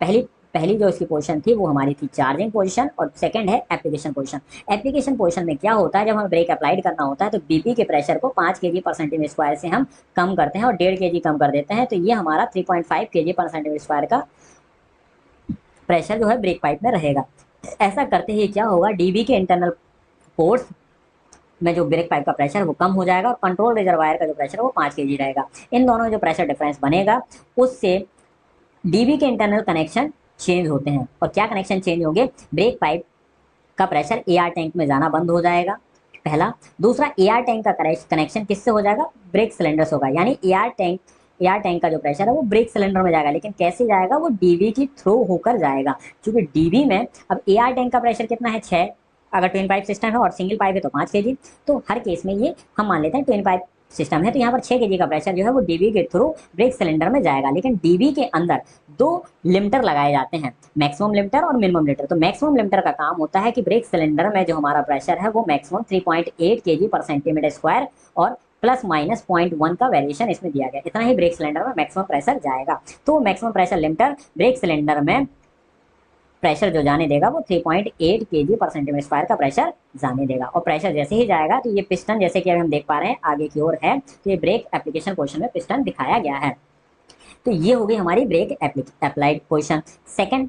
पहली जो इसकी पोजीशन थी वो हमारी थी चार्जिंग पोजीशन और सेकंड है एप्लीकेशन पोजीशन। एप्लीकेशन पोजीशन में क्या होता है, जब हमें ब्रेक अप्लाइड करना होता है तो बीपी के प्रेशर को 5 kg पर सेंटीमीटर स्क्वायर से हम कम करते हैं और 1.5 kg कम कर देते हैं। तो ये हमारा 3.5 kg पर सेंटीमीटर स्क्वायर का प्रेशर जो है ब्रेक पाइप में रहेगा। ऐसा करते ही क्या होगा, डीबी के इंटरनल पोर्ट्स में जो ब्रेक पाइप का प्रेशर वो कम हो जाएगा और कंट्रोल रिजर्वायर का जो प्रेशर वो 5 kg रहेगा। इन दोनों में जो प्रेशर डिफरेंस बनेगा उससे डीबी के इंटरनल कनेक्शन चेंज होते हैं। और क्या कनेक्शन चेंज होंगे? ब्रेक पाइप का प्रेशर एआर टैंक में जाना बंद हो जाएगा, पहला। दूसरा, एआर टैंक का कनेक्शन किससे हो जाएगा? ब्रेक सिलेंडर से होगा। यानी एआर टैंक का जो प्रेशर है वो ब्रेक सिलेंडर में जाएगा, लेकिन कैसे जाएगा? वो डीवी की थ्रू होकर जाएगा। क्योंकि डीवी में अब एआर टैंक का प्रेशर कितना है? 6, अगर ट्विन पाइप सिस्टम है और सिंगल पाइप है तो 5 kg। तो हर केस में ये हम मान लेते हैं ट्विन पाइप सिस्टम है तो यहाँ पर 6 kg का प्रेशर जो है वो डीवी के थ्रू ब्रेक सिलेंडर में जाएगा। लेकिन डीवी के अंदर दो लिमिटर लगाए जाते हैं, मैक्सिमम लिमिटर और मिनिमम लिमिटर। तो मैक्सिमम लिमिटर का काम होता है कि ब्रेक सिलेंडर में जो हमारा प्रेशर है वो मैक्सिमम 3.8 kg पर सेंटीमीटर स्क्वायर और प्लस माइनस 0.1 का वेरिएशन इसमें दिया गया, इतना ही ब्रेक सिलेंडर में मैक्सिमम प्रेशर जाएगा। तो maximum pressure limiter brake cylinder में प्रेशर जो जाने देगा वो 3.8 kg पर सेंटीमीटर स्क्वायर का प्रेशर जाने देगा। और प्रेशर जैसे ही जाएगा तो ये पिस्टन, जैसे कि अभी हम देख पा रहे हैं आगे की ओर है, तो ये ब्रेक एप्लीकेशन पोजीशन में पिस्टन दिखाया गया है। तो ये होगी हमारी brake applied position. Second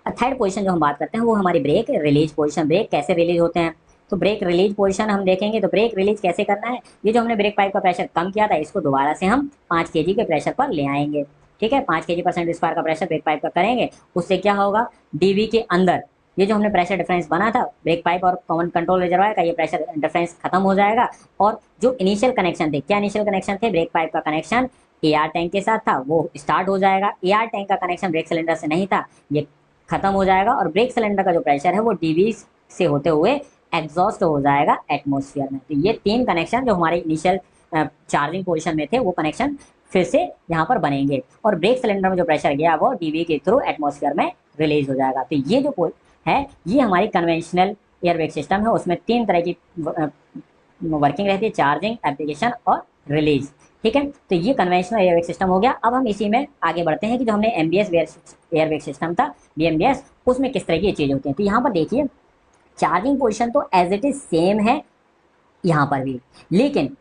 third position जो हम बात करते हैं वो हमारी ब्रेक रिलीज पोजीशन। ब्रेक कैसे रिलीज होते हैं? तो ब्रेक रिलीज पोजीशन हम देखेंगे। तो ब्रेक रिलीज कैसे करना है, ये जो हमने ब्रेक पाइप का प्रेशर कम किया था इसको दोबारा से हम 5 kg के प्रेशर पर ले आएंगे, ठीक है। 5 kg पर सेंटीमीटर स्क्वायर का प्रेशर ब्रेक पाइप का करेंगे, उससे क्या होगा, डीवी के अंदर ये जो हमने प्रेशर डिफरेंस बना था ब्रेक पाइप और कॉमन कंट्रोल रिजर्वायर का, ये प्रेशर डिफरेंस खत्म हो जाएगा। और जो इनिशियल कनेक्शन थे, क्या इनिशियल कनेक्शन थे? ब्रेक पाइप का कनेक्शन एआर टैंक के साथ था वो स्टार्ट हो जाएगा। एआर टैंक का कनेक्शन ब्रेक सिलेंडर से नहीं था, ये खत्म हो जाएगा। और ब्रेक सिलेंडर का जो प्रेशर है वो डीवी से होते हुए एग्जॉस्ट हो जाएगा एटमोसफियर में। तो ये तीन कनेक्शन जो हमारे इनिशियल चार्जिंग पोजीशन में थे वो कनेक्शन फिर से यहाँ पर बनेंगे और ब्रेक सिलेंडर में जो प्रेशर गया वो डीवी के थ्रू एटमॉस्फेयर में रिलीज हो जाएगा। तो ये जो है ये हमारी कन्वेंशनल एयरबैग सिस्टम है, उसमें तीन तरह की वर्किंग रहती है चार्जिंग, एप्लीकेशन और रिलीज। ठीक है, तो ये कन्वेंशनल एयरबैग सिस्टम हो गया। अब हम इसी में आगे बढ़ते हैं कि जो हमने एमबीएस एयरबैग सिस्टम था, बीएमबीएस, उसमें किस तरह की चीज़ें होती हैं। तो यहाँ पर देखिए चार्जिंग पोजिशन तो एज इट इज सेम है यहाँ पर भी, लेकिन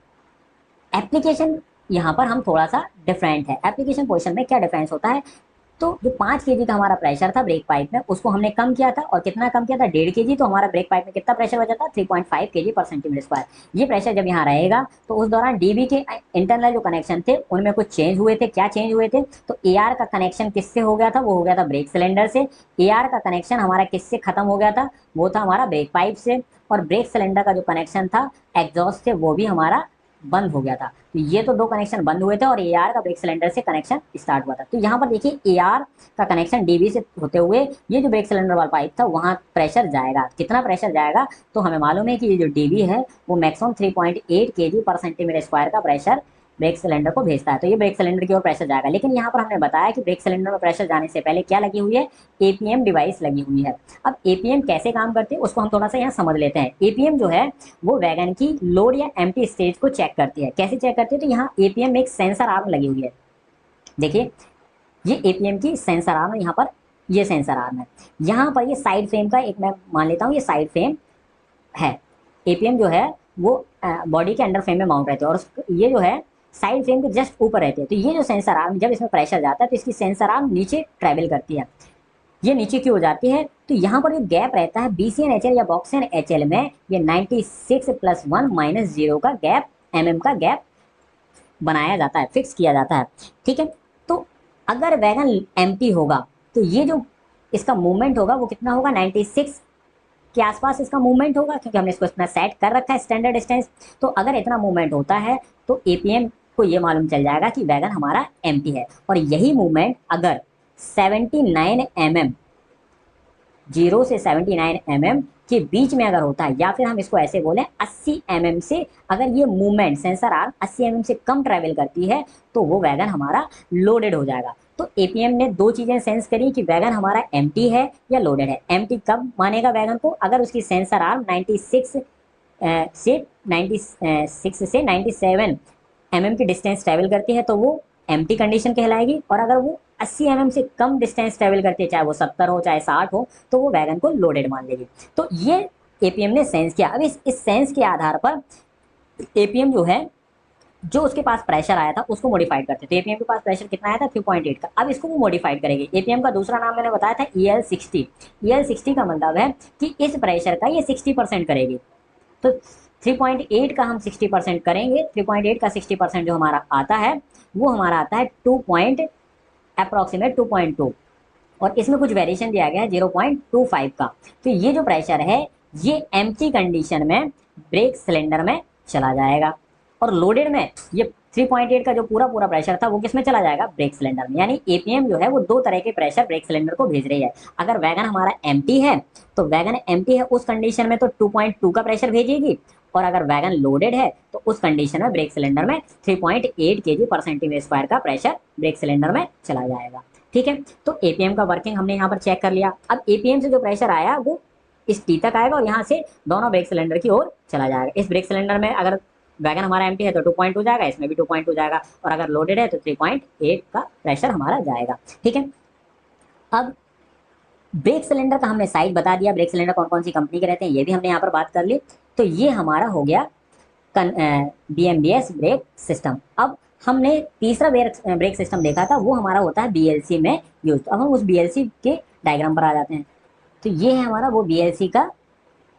एप्लीकेशन यहाँ पर हम थोड़ा सा डिफरेंट है। एप्लीकेशन पोजिशन में क्या डिफरेंस होता है, तो जो 5 kg का हमारा प्रेशर था ब्रेक पाइप में, उसको हमने कम किया था। और कितना कम किया था, 1.5 kg। तो हमारा ब्रेक पाइप में कितना प्रेशर बचा था, 3.5 kg पर सेंटीमीटर स्क्वायर। ये प्रेशर जब यहाँ रहेगा तो उस दौरान डीबी के इंटरनल जो कनेक्शन थे उनमें कुछ चेंज हुए थे। क्या चेंज हुए थे, तो एआर का कनेक्शन किससे हो गया था, वो हो गया था ब्रेक सिलेंडर से। एआर का कनेक्शन हमारा किससे खत्म हो गया था, वो था हमारा ब्रेक पाइप से। और ब्रेक सिलेंडर का जो कनेक्शन था एग्जॉस्ट से, वो भी हमारा बंद हो गया था। तो ये तो 2 कनेक्शन बंद हुए थे और एआर का ब्रेक सिलेंडर से कनेक्शन स्टार्ट हुआ था। तो यहाँ पर देखिए एआर का कनेक्शन डीबी से होते हुए ये जो ब्रेक सिलेंडर वाला पाइप था वहाँ प्रेशर जाएगा। कितना प्रेशर जाएगा, तो हमें मालूम है कि ये जो डीबी है वो मैक्सिमम 3.8 kg पर सेंटीमीटर स्क्वायर का प्रेशर ब्रेक सिलेंडर को भेजता है। तो ये ब्रेक सिलेंडर की ओर प्रेशर जाएगा। लेकिन यहाँ पर हमने बताया कि ब्रेक सिलेंडर में प्रेशर जाने से पहले क्या लगी हुई है, एपीएम डिवाइस लगी हुई है। अब एपीएम कैसे काम करती है उसको हम थोड़ा सा यहाँ समझ लेते हैं। एपीएम जो है वो वैगन की लोड या एम्प्टी स्टेज को चेक करती है। कैसे चेक करती है, तो यहाँ एपीएम में एक सेंसर आर्म लगी हुई है। देखिए ये एपीएम की सेंसर आर्म है, यहाँ पर ये सेंसर आर्म है। यहाँ पर ये साइड फ्रेम का एक मैं मान लेता हूँ ये साइड फ्रेम है। एपीएम जो है वो बॉडी के अंडर फ्रेम में माउंट रहते हैं और ये जो है साइड फ्रेम के जस्ट ऊपर रहते हैं। तो ये जो सेंसर आर्म जब इसमें प्रेशर जाता है तो इसकी सेंसर आर्म नीचे ट्रेवल करती है। ये नीचे क्यों हो जाती है, तो यहाँ पर जो गैप रहता है बीसीएन एचएल या बॉक्सियन एचएल में, ये 96 + 1 - 0 का गैप, एमएम का गैप बनाया जाता है, फिक्स किया जाता है। ठीक है, तो अगर वैगन एम्प्टी होगा तो ये जो इसका मूवमेंट होगा वो कितना होगा, 96 के आसपास इसका मूवमेंट होगा, क्योंकि हमने इसको इतना सेट कर रखा है स्टैंडर्ड डिस्टेंस। तो अगर इतना मूवमेंट होता है तो एपीएम को ये मालूम चल जाएगा कि वैगन हमारा एम्प्टी है। और यही मूवमेंट अगर 79 mm, 0 से 79 mm के बीच में अगर होता है, या फिर हम इसको ऐसे बोलें 80 mm से अगर ये मूवमेंट सेंसर आर्म 80 mm से कम ट्रैवल करती है तो वो वैगन हमारा लोडेड हो जाएगा। तो एपीएम ने 2 चीज़ें सेंस करी कि वैगन हमारा एम्प्टी है या लोडेड है। एम्प्टी कब मानेगा वैगन को, अगर उसकी सेंसर आर्म 96 से 97 mm की डिस्टेंस ट्रैवल करती है तो वो एम्प्टी कंडीशन कहलाएगी। और अगर वो 80 mm से कम डिस्टेंस ट्रैवल करती है, चाहे वो 70 हो चाहे 60 हो, तो वो वैगन को लोडेड मान लेगी। तो ये एपीएम ने सेंस किया। अब इस सेंस के आधार पर एपीएम जो है, जो उसके पास प्रेशर आया था उसको मॉडिफाइड करते। तो एपीएम के पास प्रेशर कितना आया था, 3.8 का। अब इसको वो मॉडिफाइड करेंगे। एपीएम का दूसरा नाम मैंने बताया था EL60। EL60 का मतलब है कि इस प्रेशर का ये 60% करेगी। तो 3.8 का हम 60% करेंगे। 3.8 का 60% जो हमारा आता है वो हमारा आता है 2.2। और इसमें कुछ वेरिएशन दिया गया है 0.25 का। तो ये जो प्रेशर है ये एम्प्टी कंडीशन में ब्रेक सिलेंडर में चला जाएगा और लोडेड में ये 3.8 का जो पूरा प्रेशर था वो किस में चला जाएगा, ब्रेक सिलेंडर में। यानी एपीएम जो है वो 2 तरह के प्रेशर ब्रेक सिलेंडर को भेज रही है। अगर वैगन हमारा एम्प्टी है तो वैगन एम्प्टी है उस कंडीशन में तो 2.2 का प्रेशर भेजेगी, और अगर वैगन लोडेड है तो उस कंडीशन में ब्रेक सिलेंडर में 3.8 kg पर सेंटीमीटर स्क्वायर का प्रेशर ब्रेक सिलेंडर में चला जाएगा। ठीक है, तो एपीएम का वर्किंग हमने यहाँ पर चेक कर लिया। अब एपीएम से जो प्रेशर आया वो इस टी तक आएगा और यहाँ से दोनों ब्रेक सिलेंडर की ओर चला जाएगा। इस ब्रेक सिलेंडर में अगर वैगन हमारा एम्प्टी है तो 2.2 जाएगा, इसमें भी 2.2 जाएगा, और अगर लोडेड है तो 3.8 का प्रेशर हमारा जाएगा। ठीक है, अब ब्रेक सिलेंडर का हमने साइज बता दिया, ब्रेक सिलेंडर कौन कौन सी कंपनी के रहते हैं ये भी हमने यहाँ पर बात कर ली। तो ये हमारा हो गया बीएमबीएस ब्रेक सिस्टम। अब हमने तीसरा ब्रेक सिस्टम देखा था, वो हमारा होता है बीएलसी में यूज। अब हम उस बीएलसी के डायग्राम पर आ जाते हैं। तो ये है हमारा वो बीएलसी का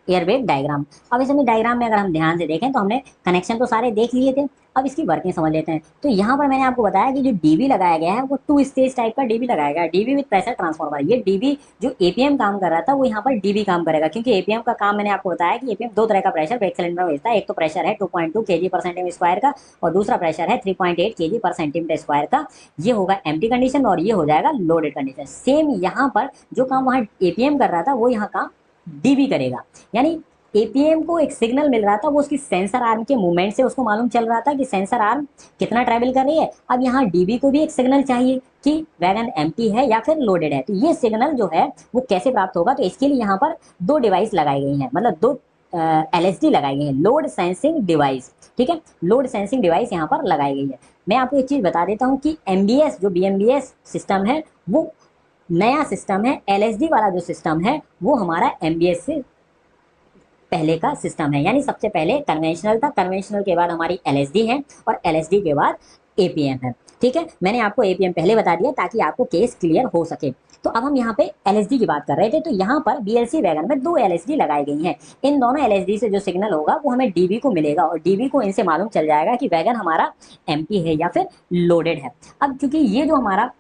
एयरबैग डायग्राम। अब इसमें डायग्राम में अगर हम ध्यान से देखें तो हमने कनेक्शन तो सारे देख लिए थे, अब इसकी वर्किंग समझ लेते हैं। तो यहाँ पर मैंने आपको बताया कि जो डीबी लगाया गया है वो 2 स्टेज टाइप का डीबी लगाया गया है, डीबी विद प्रेशर ट्रांसफार्मर। ये डीबी जो एपीएम काम कर रहा था वो यहाँ पर डीबी काम करेगा, क्योंकि एपीएम का काम मैंने आपको बताया कि एपीएम 2 तरह का प्रेशर ब्रेक सिलेंडर में भेजता है। एक तो प्रेशर है 2.2 kg पर सेंटीमीटर स्क्वायर का, और दूसरा प्रेशर है 3.8 kg पर सेंटीमीटर स्क्वायर का। ये होगा एम्प्टी कंडीशन और ये हो जाएगा लोडेड कंडीशन। सेम यहाँ पर जो काम वहाँ एपीएम कर रहा था वो यहाँ काम डीबी करेगा। यानी एपीएम को एक सिग्नल मिल रहा था, वो उसकी सेंसर आर्म के मूवमेंट से उसको मालूम चल रहा था कि सेंसर आर्म कितना ट्रैवल कर रही है। अब यहाँ डीबी को भी एक सिग्नल चाहिए कि वैगन एम्प्टी है या फिर लोडेड है। तो ये सिग्नल जो है वो कैसे प्राप्त होगा, तो इसके लिए यहाँ पर 2 डिवाइस लगाई गई हैं, मतलब 2 LSD लगाई गई है, लोड सेंसिंग डिवाइस। ठीक है, लोड सेंसिंग डिवाइस यहाँ पर लगाई गई है। मैं आपको एक चीज़ बता देता हूँ कि MBS जो BMBS सिस्टम है वो नया सिस्टम है। LSD वाला जो सिस्टम है वो हमारा MBS से पहले का सिस्टम है, यानी सबसे पहले कन्वेंशनल था, कन्वेंशनल के बाद हमारी LSD है और LSD के बाद APM है। ठीक है, मैंने आपको APM पहले बता दिया ताकि आपको केस क्लियर हो सके। तो अब हम यहाँ पे LSD की बात कर रहे थे, तो यहाँ पर BLC वैगन में 2 LSD लगाई गई हैं। इन दोनों LSD से जो सिग्नल होगा वो हमें DB को मिलेगा और DB को इनसे मालूम चल जाएगा कि वैगन हमारा एम्प्टी है या फिर लोडेड है। अब चूंकि ये जो हमारा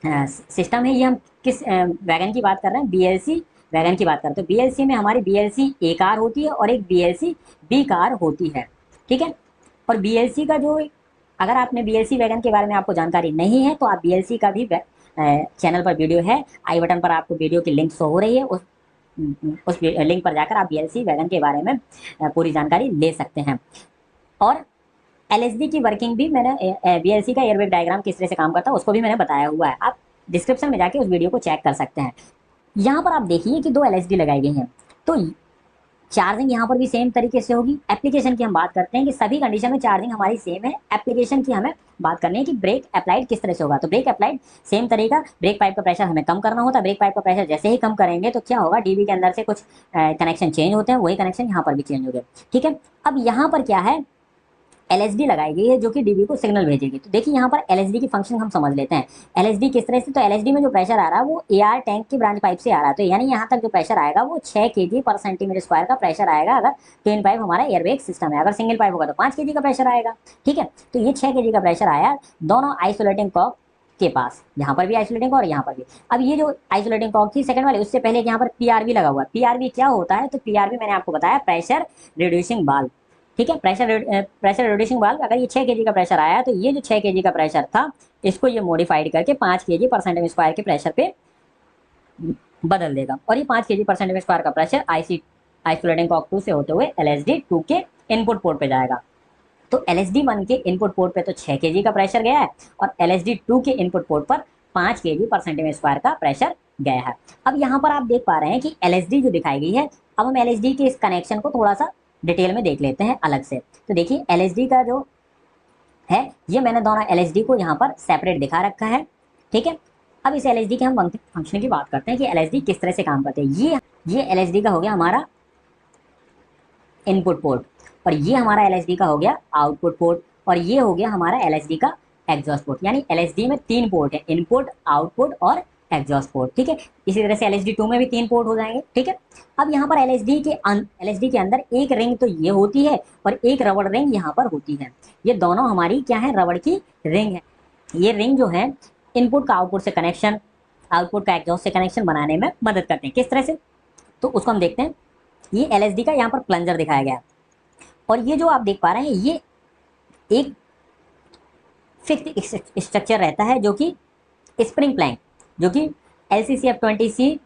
सिस्टम है, ये हम किस वैगन की बात कर रहे हैं, BLC वैगन की बात करते हैं। तो BLC में हमारी BLC A कार होती है और एक BLC B कार होती है। ठीक है, और BLC का जो, अगर आपने BLC वैगन के बारे में आपको जानकारी नहीं है तो आप BLC का भी चैनल पर वीडियो है, आई बटन पर आपको वीडियो की लिंक शो हो रही है, उस लिंक पर जाकर आप BLC वैगन के बारे में पूरी जानकारी ले सकते हैं। और LSD की वर्किंग भी मैंने, BLC का एयरबैग डायग्राम किस तरह से काम करता है उसको भी मैंने बताया हुआ है, आप डिस्क्रिप्शन में जाके उस वीडियो को चेक कर सकते हैं। यहाँ पर आप देखिए कि 2 LSD लगाई गई हैं, तो चार्जिंग यहाँ पर भी सेम तरीके से होगी। एप्लीकेशन की हम बात करते हैं कि सभी कंडीशन में चार्जिंग हमारी सेम है। एप्लीकेशन की हमें बात करनी है कि ब्रेक अप्लाइड किस तरह से होगा। तो ब्रेक अप्लाइड सेम तरीका, ब्रेक पाइप का प्रेशर हमें कम करना होता है। ब्रेक पाइप का प्रेशर जैसे ही कम करेंगे तो क्या होगा, DB के अंदर से कुछ कनेक्शन चेंज होते हैं, वही कनेक्शन यहाँ पर भी चेंज हो गए। ठीक है, अब यहाँ पर क्या है, LSD लगाई गई है जो कि DB को सिग्नल भेजेगी। तो देखिए यहाँ पर LSD की फंक्शन हम समझ लेते हैं। LSD किस तरह से, तो LSD में जो प्रेशर आ रहा है वो AR टैंक की ब्रांच पाइप से आ रहा है, तो यानी यहाँ तक जो प्रेशर आएगा वो 6 kg पर सेंटीमीटर स्क्वायर का प्रेशर आएगा अगर ट्विन पाइप हमारा एयरबैग सिस्टम है। अगर सिंगल पाइप होगा तो 5 kg का प्रेशर आएगा। ठीक है, तो ये 6 kg का प्रेशर आया दोनों आइसोलेटिंग कॉक के पास, यहाँ पर भी आइसोलेटिंग और यहाँ पर भी। अब ये जो आइसोलेटिंग कॉक थी सेकंड वाली, उससे पहले यहाँ पर PRV लगा हुआ है। PRV क्या होता है, तो PRV मैंने आपको बताया प्रेशर रिड्यूसिंग वाल्व। ठीक है, प्रेशर रिड्यूसिंग वाल्व, अगर ये 6 kg का प्रेशर आया तो ये जो 6 kg का प्रेशर था इसको ये मॉडिफाइड करके 5 kg पर सेंटीमीटर स्क्वायर के प्रेशर पे बदल देगा और ये 5 kg पर सेंटीमीटर स्क्वायर का प्रेशर आइसोलेटिंग कॉक 2 से होते हुए LSD 2 के इनपुट पोर्ट पे जाएगा। तो LSD 1 के इनपुट पोर्ट पे तो 6 kg का प्रेशर गया है और LSD 2 के इनपुट पोर्ट पर 5 kg पर सेंटीमीटर स्क्वायर का प्रेशर गया है। अब यहाँ पर आप देख पा रहे हैं कि LSD जो दिखाई गई है, अब हम LSD के इस कनेक्शन को थोड़ा सा डिटेल में देख लेते हैं अलग से। तो देखिए LSD का जो है, ये मैंने दोनों LSD को यहाँ पर सेपरेट दिखा रखा है। ठीक है, अब इस LSD के हम फंक्शन की बात करते हैं कि LSD किस तरह से काम करते हैं। ये LSD का हो गया हमारा इनपुट पोर्ट और ये हमारा LSD का हो गया आउटपुट पोर्ट और ये हो गया हमारा LSD का एग्जॉस्ट पोर्ट। यानी LSD में 3 पोर्ट है, इनपुट, आउटपुट और एग्जॉस्ट पोर्ट। ठीक है, इसी तरह से LSD 2 में भी 3 पोर्ट हो जाएंगे। ठीक है, अब यहाँ पर LSD के अंदर एक रिंग तो ये होती है और एक रबड़ रिंग यहाँ पर होती है। ये दोनों हमारी क्या है, रबड़ की रिंग है। ये रिंग जो है इनपुट का आउटपुट से कनेक्शन, आउटपुट का एग्जॉस्ट से कनेक्शन बनाने में मदद करते हैं। किस तरह से, तो उसको हम देखते हैं। ये LSD का यहाँ पर प्लंजर दिखाया गया है और ये जो आप देख पा रहे हैं ये एक फिक्स स्ट्रक्चर रहता है जो कि स्प्रिंग प्लैंक, जो कि LCCF20C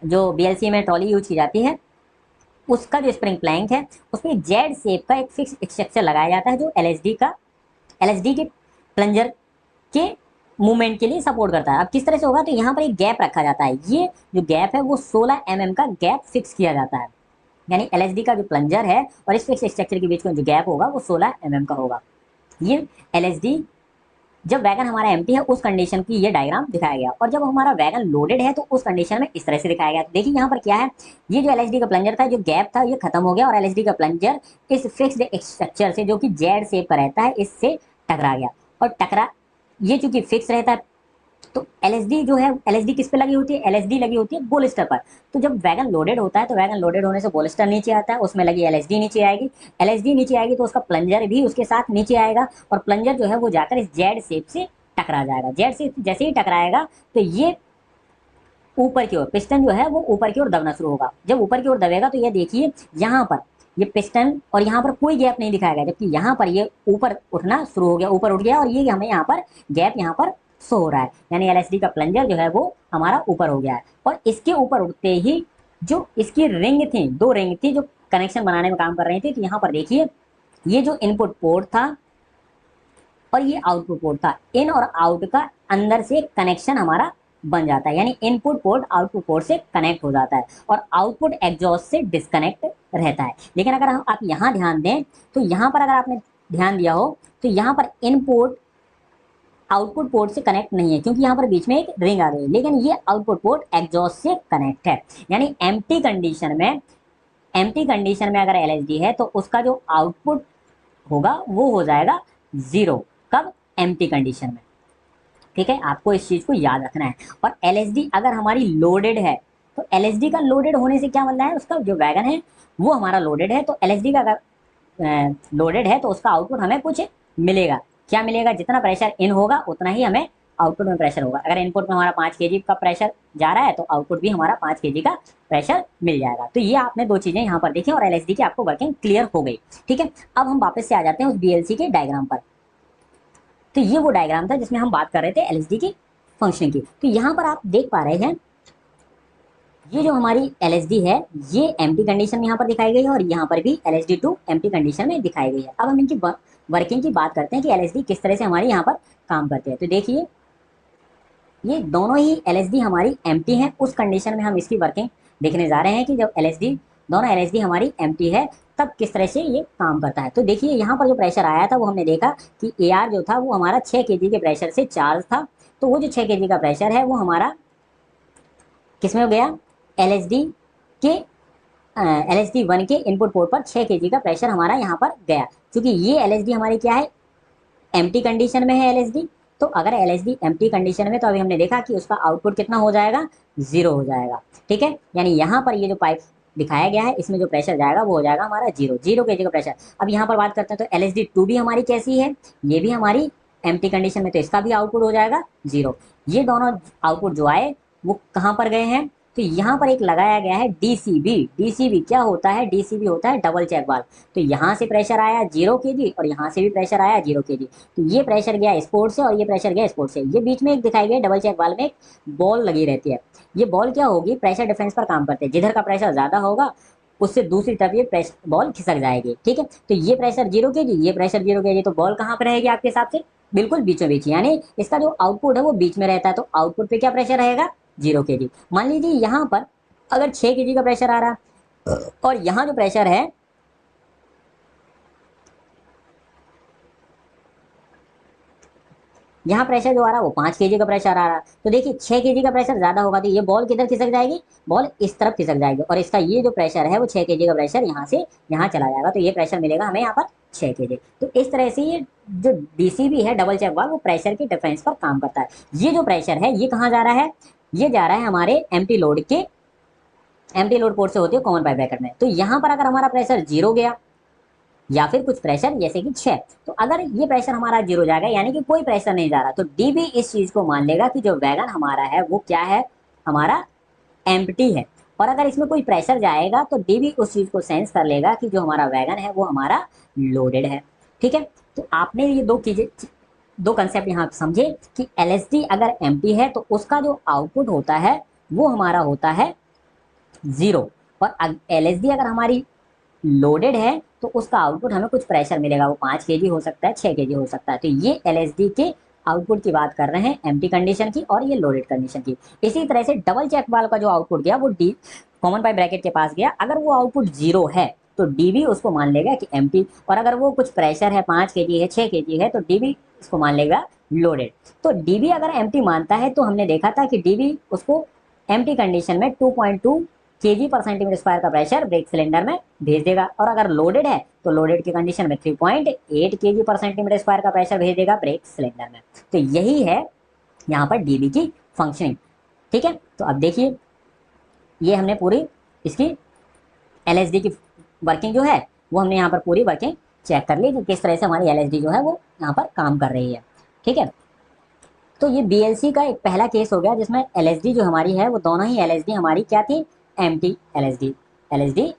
जो BLC में ट्रॉली यूज की जाती है उसका जो स्प्रिंग प्लैंक है उसमें जेड शेप का एक फिक्स स्ट्रक्चर लगाया जाता है जो LSD के प्लंजर के मूवमेंट के लिए सपोर्ट करता है। अब किस तरह से होगा, तो यहाँ पर एक गैप रखा जाता है। ये जो गैप है वो 16 mm का गैप फिक्स किया जाता है। यानी LSD का जो प्लंजर है और इस फिक्स स्ट्रक्चर के बीच में जो गैप होगा वो 16 mm का होगा। ये LSD जब वैगन हमारा एम्प्टी है उस कंडीशन की ये डायग्राम दिखाया गया और जब हमारा वैगन लोडेड है तो उस कंडीशन में इस तरह से दिखाया गया। तो देखिए यहाँ पर क्या है, ये जो LSD का प्लंजर था, जो गैप था ये खत्म हो गया और LSD का प्लंजर इस फिक्स्ड स्ट्रक्चर से जो कि जेड शेप का रहता है इससे टकरा गया और ये चूंकि फिक्स रहता है तो LSD जो है, LSD किस पे लगी होती है, LSD लगी होती है बोलिस्टर पर। तो जब वैगन लोडेड होता है तो वैगन लोडेड होने से बोलिस्टर नीचे आता है, उसमें लगी LSD नीचे आएगी। LSD नीचे आएगी तो उसका प्लंजर भी उसके साथ नीचे आएगा और प्लंजर जो है वो जाकर इस जेड शेप से टकरा जाएगा। जेड शेप जैसे ही टकराएगा तो ये ऊपर की ओर, पिस्टन जो है वो ऊपर की ओर दबना शुरू होगा। जब ऊपर की ओर दबेगा तो ये देखिए यहाँ पर ये पिस्टन और यहाँ पर कोई गैप नहीं दिखाएगा, जबकि यहाँ पर ये ऊपर उठना शुरू हो गया, ऊपर उठ गया और ये हमें यहाँ पर गैप यहाँ पर शो हो रहा है। यानी LSD का प्लंजर जो है वो हमारा ऊपर हो गया है और इसके ऊपर उठते ही जो इसकी रिंग थी, 2 रिंग थी जो कनेक्शन बनाने में काम कर रही थी। तो यहाँ पर देखिए ये जो इनपुट पोर्ट था और ये आउटपुट पोर्ट था, इन और आउट का अंदर से कनेक्शन हमारा बन जाता है, यानी इनपुट पोर्ट आउटपुट पोर्ट से कनेक्ट हो जाता है और आउटपुट एग्जॉस्ट से डिस्कनेक्ट रहता है। लेकिन अगर आप यहाँ ध्यान दें तो यहाँ पर अगर आपने ध्यान दिया हो तो यहाँ पर इनपुट आउटपुट पोर्ट से कनेक्ट नहीं है, क्योंकि यहाँ पर बीच में एक रिंग आ गई, लेकिन ये आउटपुट पोर्ट एग्जॉस्ट से कनेक्ट है। यानी एम्प्टी कंडीशन में अगर एलएसडी है तो उसका जो आउटपुट होगा वो हो जाएगा 0। कब? एम्प्टी कंडीशन में। ठीक है, आपको इस चीज को याद रखना है। और एलएसडी अगर हमारी लोडेड है तो एलएसडी का लोडेड होने से क्या मतलब है, उसका जो वैगन है वो हमारा लोडेड है, तो एलएसडी का अगर लोडेड है तो उसका आउटपुट हमें कुछ मिलेगा। क्या मिलेगा? जितना प्रेशर इन होगा उतना ही हमें आउटपुट में प्रेशर होगा। अगर इनपुट में हमारा 5 kg का प्रेशर जा रहा है तो आउटपुट भी हमारा 5 kg का प्रेशर मिल जाएगा। तो ये आपने दो चीजें यहाँ पर देखी और एलएसडी की आपको वर्किंग क्लियर हो गई। ठीक है, अब हम वापस से आ जाते हैं उस बीएलसी के डायग्राम पर। तो ये वो डायग्राम था जिसमें हम बात कर रहे थे एलएसडी की फंक्शनिंग की। तो यहाँ पर आप देख पा रहे हैं ये जो हमारी एलएसडी है ये एम्प्टी कंडीशन में यहाँ पर दिखाई गई है और यहाँ पर भी LSD2 एम्प्टी कंडीशन में दिखाई गई है। अब हम इनकी वर्किंग की बात करते हैं कि एलएसडी किस तरह से हमारी यहाँ पर काम करते हैं। तो देखिए ये दोनों ही एलएसडी हमारी एम्प्टी है, उस कंडीशन में हम इसकी वर्किंग देखने जा रहे हैं कि जब दोनों एलएसडी हमारी एम्प्टी है तब किस तरह से ये काम करता है। तो देखिए यहाँ पर जो प्रेशर आया था वो हमने देखा कि AR जो था वो हमारा 6 kg के प्रेशर से चार्ज था। तो वो जो 6 kg का प्रेशर है वो हमारा किस में हो गया? LSD1 के इनपुट पोर्ट पर 6 kg का प्रेशर हमारा यहाँ पर गया। क्योंकि ये LSD हमारी क्या है? एम्प्टी कंडीशन में है LSD। तो अगर LSD एम्प्टी कंडीशन में तो अभी हमने देखा कि उसका आउटपुट कितना हो जाएगा? 0 हो जाएगा। ठीक है, यानी यहाँ पर ये जो पाइप दिखाया गया है इसमें जो प्रेशर जाएगा वो हो जाएगा हमारा 0 kg का प्रेशर। अब यहाँ पर बात करते हैं तो LSD2 भी हमारी कैसी है? ये भी हमारी एम्प्टी कंडीशन में, तो इसका भी आउटपुट हो जाएगा 0। ये दोनों आउटपुट जो आए वो कहाँ पर गए हैं? तो यहाँ पर एक लगाया गया है डीसीबी क्या होता है? डीसीबी होता है डबल चेक वाल्व। तो यहाँ से प्रेशर आया 0 kg और यहाँ से भी प्रेशर आया 0 kg। तो ये प्रेशर गया स्पोर्ट से और ये प्रेशर गया स्पोर्ट से। ये बीच में एक दिखाई गई डबल चेक वाल्व में एक बॉल लगी रहती है। ये बॉल क्या होगी? प्रेशर डिफरेंस पर काम करते हैं। जिधर का प्रेशर ज्यादा होगा उससे दूसरी तरफ ये बॉल खिसक जाएगी। ठीक है, तो ये प्रेशर 0 kg, ये प्रेशर 0 kg, तो बॉल कहाँ पर रहेगी आपके हिसाब से? बिल्कुल बीचों बीच, यानी इसका जो आउटपुट है वो बीच में रहता है। तो आउटपुट पे क्या प्रेशर रहेगा? 0 kg। मान लीजिए यहाँ पर अगर 6 kg का प्रेशर आ रहा और यहाँ जो प्रेशर है यहाँ प्रेशर जो आ रहा है वो 5 kg का प्रेशर आ रहा है, तो देखिए 6 kg का प्रेशर ज्यादा होगा तो ये बॉल किधर खिसक जाएगी? बॉल इस तरफ खिसक जाएगी और इसका ये जो प्रेशर है वो 6 kg का प्रेशर यहाँ से यहाँ चला जाएगा। तो ये प्रेशर मिलेगा हमें यहाँ पर 6 kg। तो इस तरह से ये जो डीसीबी है डबल चेक वाल्व वो प्रेशर के डिफरेंस पर काम करता है। ये जो प्रेशर है ये कहाँ जा रहा है? ये जा रहा है हमारे एम्प्टी लोड पोर्ट से होते है कॉमन पाइप ब्रैकेट में। तो यहाँ पर अगर हमारा प्रेशर 0 गया या फिर कुछ प्रेशर जैसे कि 6, तो अगर ये प्रेशर हमारा 0 जाएगा यानी कि कोई प्रेशर नहीं जा रहा, तो डीबी इस चीज को मान लेगा कि जो वैगन हमारा है वो क्या है? हमारा एम्प्टी है। और अगर इसमें कोई प्रेशर जाएगा तो डीबी उस चीज को सेंस कर लेगा कि जो हमारा वैगन है वो हमारा लोडेड है। ठीक है, तो आपने ये दो कंसेप्ट यहाँ समझे कि एलएसडी अगर एम्प्टी है तो उसका जो आउटपुट होता है वो हमारा होता है 0, और एलएसडी अगर हमारी लोडेड है तो उसका आउटपुट हमें कुछ प्रेशर मिलेगा, वो 5 kg हो सकता है, 6 kg हो सकता है। तो ये एलएसडी के आउटपुट की बात कर रहे हैं एम्प्टी कंडीशन की और ये लोडेड कंडीशन की। इसी तरह से डबल चेक वाल्व का जो आउटपुट गया वो डी कॉमन पाइप ब्रैकेट के पास गया, अगर वो आउटपुट 0 है तो डीबी उसको मान लेगा कि एम्प्टी, और अगर वो कुछ प्रेशर है 5 kg है 6 kg है तो डीबी उसको मान लेगा लोडेड। तो डीबी अगर एम्प्टी मानता है तो हमने देखा था कि डीबी उसको एम्प्टी कंडीशन में 2.2 kg पर सेंटीमीटर स्क्वायर का प्रेशर ब्रेक सिलेंडर में भेज देगा, और अगर लोडेड है तो लोडेड की कंडीशन में 3.8 kg पर सेंटीमीटर स्क्वायर का प्रेशर भेज देगा ब्रेक सिलेंडर में। तो यही है यहाँ पर डीबी की फंक्शनिंग। ठीक है, तो अब देखिए ये हमने पूरी इसकी एलएसडी की वर्किंग जो है वो हमने यहाँ पर पूरी वर्किंग चेक कर ली कि किस तरह से हमारी एलएसडी जो है वो यहाँ पर काम कर रही है। ठीक है, तो ये बीएलसी का एक पहला केस हो गया जिसमें एलएसडी जो हमारी है वो दोनों ही एलएसडी हमारी क्या थी? एम्प्टी एलएसडी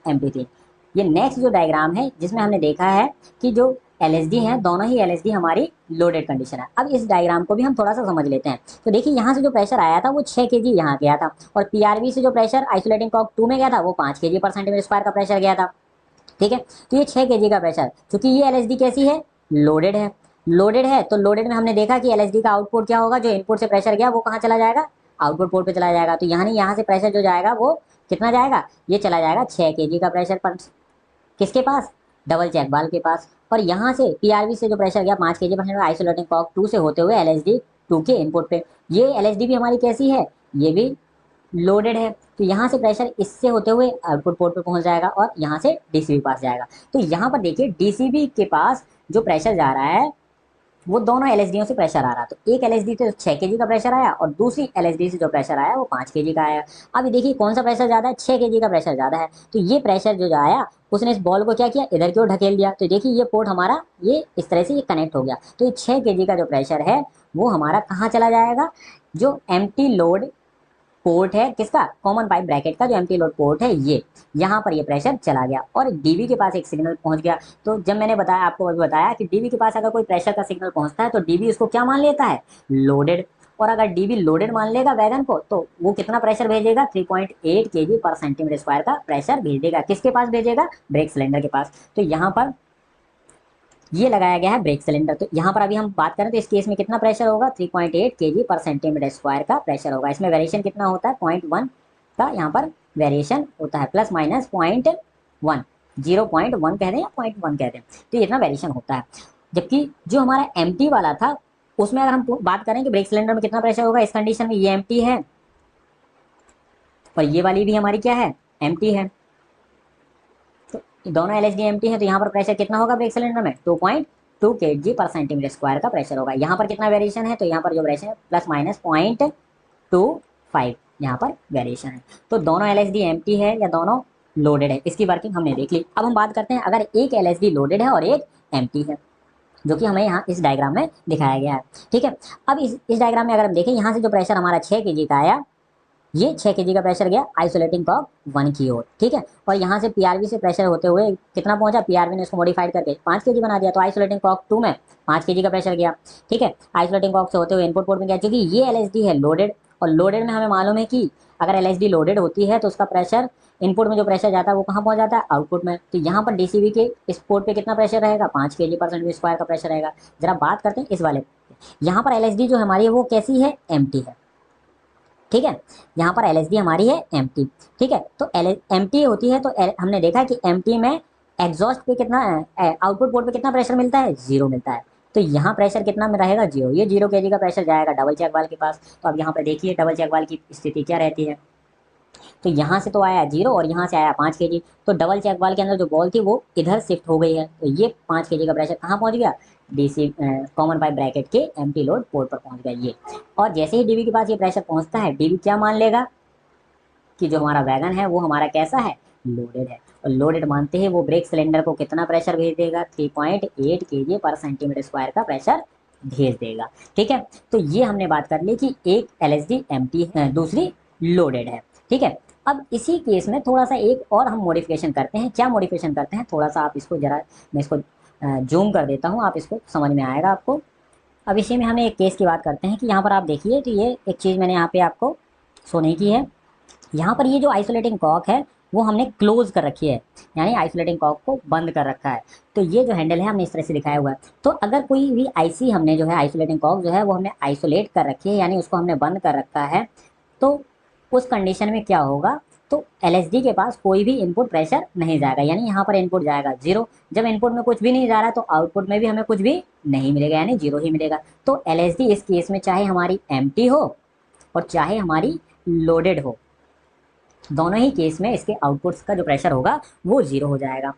एम्प्टी थी। ये नेक्स्ट जो डायग्राम है जिसमें हमने देखा है कि जो एलएसडी है दोनों ही एलएसडी हमारी लोडेड कंडीशन है। अब इस डायग्राम को भी हम थोड़ा सा समझ लेते हैं। तो देखिए यहाँ से जो प्रेशर आया था वो 6 kg यहाँ गया था, और पीआरबी से जो प्रेशर आइसोलेटिंग कॉक 2 में गया था वो 5 kg पर सेंटीमीटर स्क्वायर का प्रेशर गया था। ठीक है, तो ये 6 kg का प्रेशर, क्योंकि ये एलएसडी कैसी है? लोडेड है तो लोडेड में हमने देखा कि एलएसडी का आउटपुट क्या होगा? जो इनपुट से प्रेशर गया वो कहाँ चला जाएगा? आउटपुट पोर्ट पे चला जाएगा। तो यहाँ नहीं, यहाँ से प्रेशर जो जाएगा वो कितना जाएगा, ये चला जाएगा 6 kg का प्रेशर पर किसके पास, डबल चेक वाल्व के पास। और यहाँ से पीआरवी से जो प्रेशर गया 5 kg पर आइसोलेटिंग कॉक 2 से होते हुए एलएसडी 2 के इनपुट पे। ये एलएसडी भी हमारी कैसी है, ये भी लोडेड है। तो यहाँ से प्रेशर इससे होते हुए आउटपुट पोर्ट पे पहुंच जाएगा और यहाँ से डीसीबी पास जाएगा। तो यहाँ पर देखिए डीसीबी के पास जो प्रेशर जा रहा है वो दोनों एलएसडीओ से प्रेशर आ रहा है। तो एक एलएसडी से 6 kg का प्रेशर आया और दूसरी एलएसडी से जो प्रेशर आया वो 5 kg का आया। अभी देखिए कौन सा प्रेशर ज़्यादा है, 6 kg का प्रेशर ज़्यादा है। तो ये प्रेशर जो आया उसने इस बॉल को क्या किया, इधर की ओर ढकेल दिया। तो देखिए ये पोर्ट हमारा ये इस तरह से ये कनेक्ट हो गया। तो ये 6 kg का जो प्रेशर है वो हमारा कहाँ चला जाएगा, जो एम्प्टी लोड पोर्ट है किसका, कॉमन पाइप ब्रैकेट का जो एम्प्टी लोड पोर्ट है ये, यहाँ पर ये प्रेशर चला गया और डीबी के पास एक सिग्नल पहुंच गया। तो जब मैंने बताया आपको अभी बताया कि डीबी के पास अगर कोई प्रेशर का सिग्नल पहुंचता है तो डीबी उसको क्या मान लेता है, लोडेड। और अगर डीबी लोडेड मान लेगा वैगन को तो वो कितना प्रेशर भेजेगा, 3.8 kg पर सेंटीमीटर स्क्वायर का प्रेशर भेजेगा। किसके पास भेजेगा, ब्रेक सिलेंडर के पास। तो यहाँ पर ये लगाया गया है ब्रेक सिलेंडर। तो यहाँ पर अभी हम बात करें तो इस केस में कितना प्रेशर होगा, 3.8 kg पर सेंटीमीटर स्क्वायर का प्रेशर होगा। इसमें वेरिएशन कितना होता है, 0.1 का यहाँ पर वेरिएशन होता है, प्लस माइनस 0.1, 0.1 कह दें या 0.1 कह दें, तो इतना वेरिएशन होता है। जबकि जो हमारा एम्प्टी वाला था उसमें अगर हम बात करें कि ब्रेक सिलेंडर में कितना प्रेशर होगा, इस कंडीशन में ये एम्प्टी है और ये वाली भी हमारी क्या है, एम्प्टी है। दोनों एलएसडी एम्प्टी है तो यहाँ पर प्रेशर कितना होगा ब्रेक सिलेंडर में, 2.2 kg पर सेंटीमीटर स्क्वायर का प्रेशर होगा। यहाँ पर कितना वेरिएशन है, तो यहाँ पर जो वेरिएशन है प्लस माइनस 0.25 यहाँ पर वेरिएशन है। तो दोनों एलएसडी एम्प्टी है या दोनों लोडेड है, इसकी वर्किंग हमने देख ली। अब हम बात करते हैं अगर एक एलएसडी लोडेड है और एक एम्प्टी है, जो कि हमें यहाँ इस डायग्राम में दिखाया गया है। ठीक है, अब इस डायग्राम में अगर हम देखें, यहाँ से जो प्रेशर हमारा 6 kg का आया, ये 6 kg का प्रेशर गया आइसोलेटिंग कॉक 1 की ओर। ठीक है, और यहाँ से पीआरवी से प्रेशर होते हुए कितना पहुंचा, पीआरवी ने इसको मॉडिफाइड करके 5 kg बना दिया। तो आइसोलेटिंग कॉक 2 में 5 kg का प्रेशर गया। ठीक है, आइसोलेटिंग कॉक से होते हुए इनपुट पोर्ट में गया, क्योंकि ये एलएसडी है लोडेड और लोडेड में हमें मालूम है कि अगर एलएसडी लोडेड होती है तो उसका प्रेशर इनपुट में जो प्रेशर जाता है वो कहाँ पहुंच जाता है, आउटपुट में। तो यहाँ पर डीसीबी के इस पोर्ट पे कितना प्रेशर रहेगा, 5 kg पर सेंटीमीटर स्क्वायर का प्रेशर रहेगा। जरा बात करते हैं इस वाले, यहाँ पर एलएसडी जो हमारी है वो कैसी है, एम्प्टी है। ठीक है, यहाँ पर एलएसडी हमारी है एम्प्टी। ठीक है, तो एम्प्टी होती है तो हमने देखा कि एम्प्टी में एग्जॉस्ट पे कितना, आउटपुट पोर्ट पे कितना प्रेशर मिलता है, 0 मिलता है। तो यहाँ प्रेशर कितना में रहेगा, 0। ये 0 kg का प्रेशर जाएगा डबल चेक वाल्व के पास। तो अब यहाँ पे देखिए डबल चेक वाल्व की स्थिति क्या रहती है, तो यहाँ से तो आया 0 और यहाँ से आया 5 kg। तो डबल चेक वाल्व के अंदर जो बॉल थी वो इधर शिफ्ट हो गई है। तो ये 5 kg का प्रेशर कहाँ पहुँच गया, डीसी कॉमन पाइप ब्रैकेट के एम्प्टी लोड पोर्ट पर पहुँच गया ये। और जैसे ही डीबी के पास ये प्रेशर पहुँचता है, डीबी क्या मान लेगा कि जो हमारा वैगन है वो हमारा कैसा है, लोडेड है। और लोडेड मानते हैं वो ब्रेक सिलेंडर को कितना प्रेशर भेज देगा, 3.8 kg पर सेंटीमीटर स्क्वायर का प्रेशर भेज देगा। ठीक है, तो ये हमने बात कर ली कि एक एलएसडी एम्प्टी है, दूसरी लोडेड है। ठीक है, अब इसी केस में थोड़ा सा एक और हम मॉडिफिकेशन करते हैं। क्या मॉडिफिकेशन करते हैं, थोड़ा सा आप इसको जरा, मैं इसको जूम कर देता हूँ, आप इसको समझ में आएगा आपको। अब इसी में हमें एक केस की बात करते हैं कि यहाँ पर आप देखिए, तो ये एक चीज़ मैंने यहाँ पे आपको शो नहीं की है। यहाँ पर ये जो आइसोलेटिंग कॉक है वो हमने क्लोज कर रखी है, यानी आइसोलेटिंग कॉक को बंद कर रखा है। तो ये जो हैंडल है हमने इस तरह से दिखाया हुआ है। तो अगर कोई भी आईसी हमने जो है आइसोलेटिंग कॉक जो है वो हमने आइसोलेट कर रखी है, यानी उसको हमने बंद कर रखा है, तो उस कंडीशन में क्या होगा, तो एलएसडी के पास कोई भी इनपुट प्रेशर नहीं जाएगा, यानी यहाँ पर इनपुट जाएगा 0। जब इनपुट में कुछ भी नहीं जा रहा तो आउटपुट में भी हमें कुछ भी नहीं मिलेगा, यानी 0 ही मिलेगा। तो एलएसडी इस केस में चाहे हमारी एम्प्टी हो और चाहे हमारी लोडेड हो, दोनों ही केस में इसके आउटपुट्स का जो प्रेशर होगा वो 0 हो जाएगा।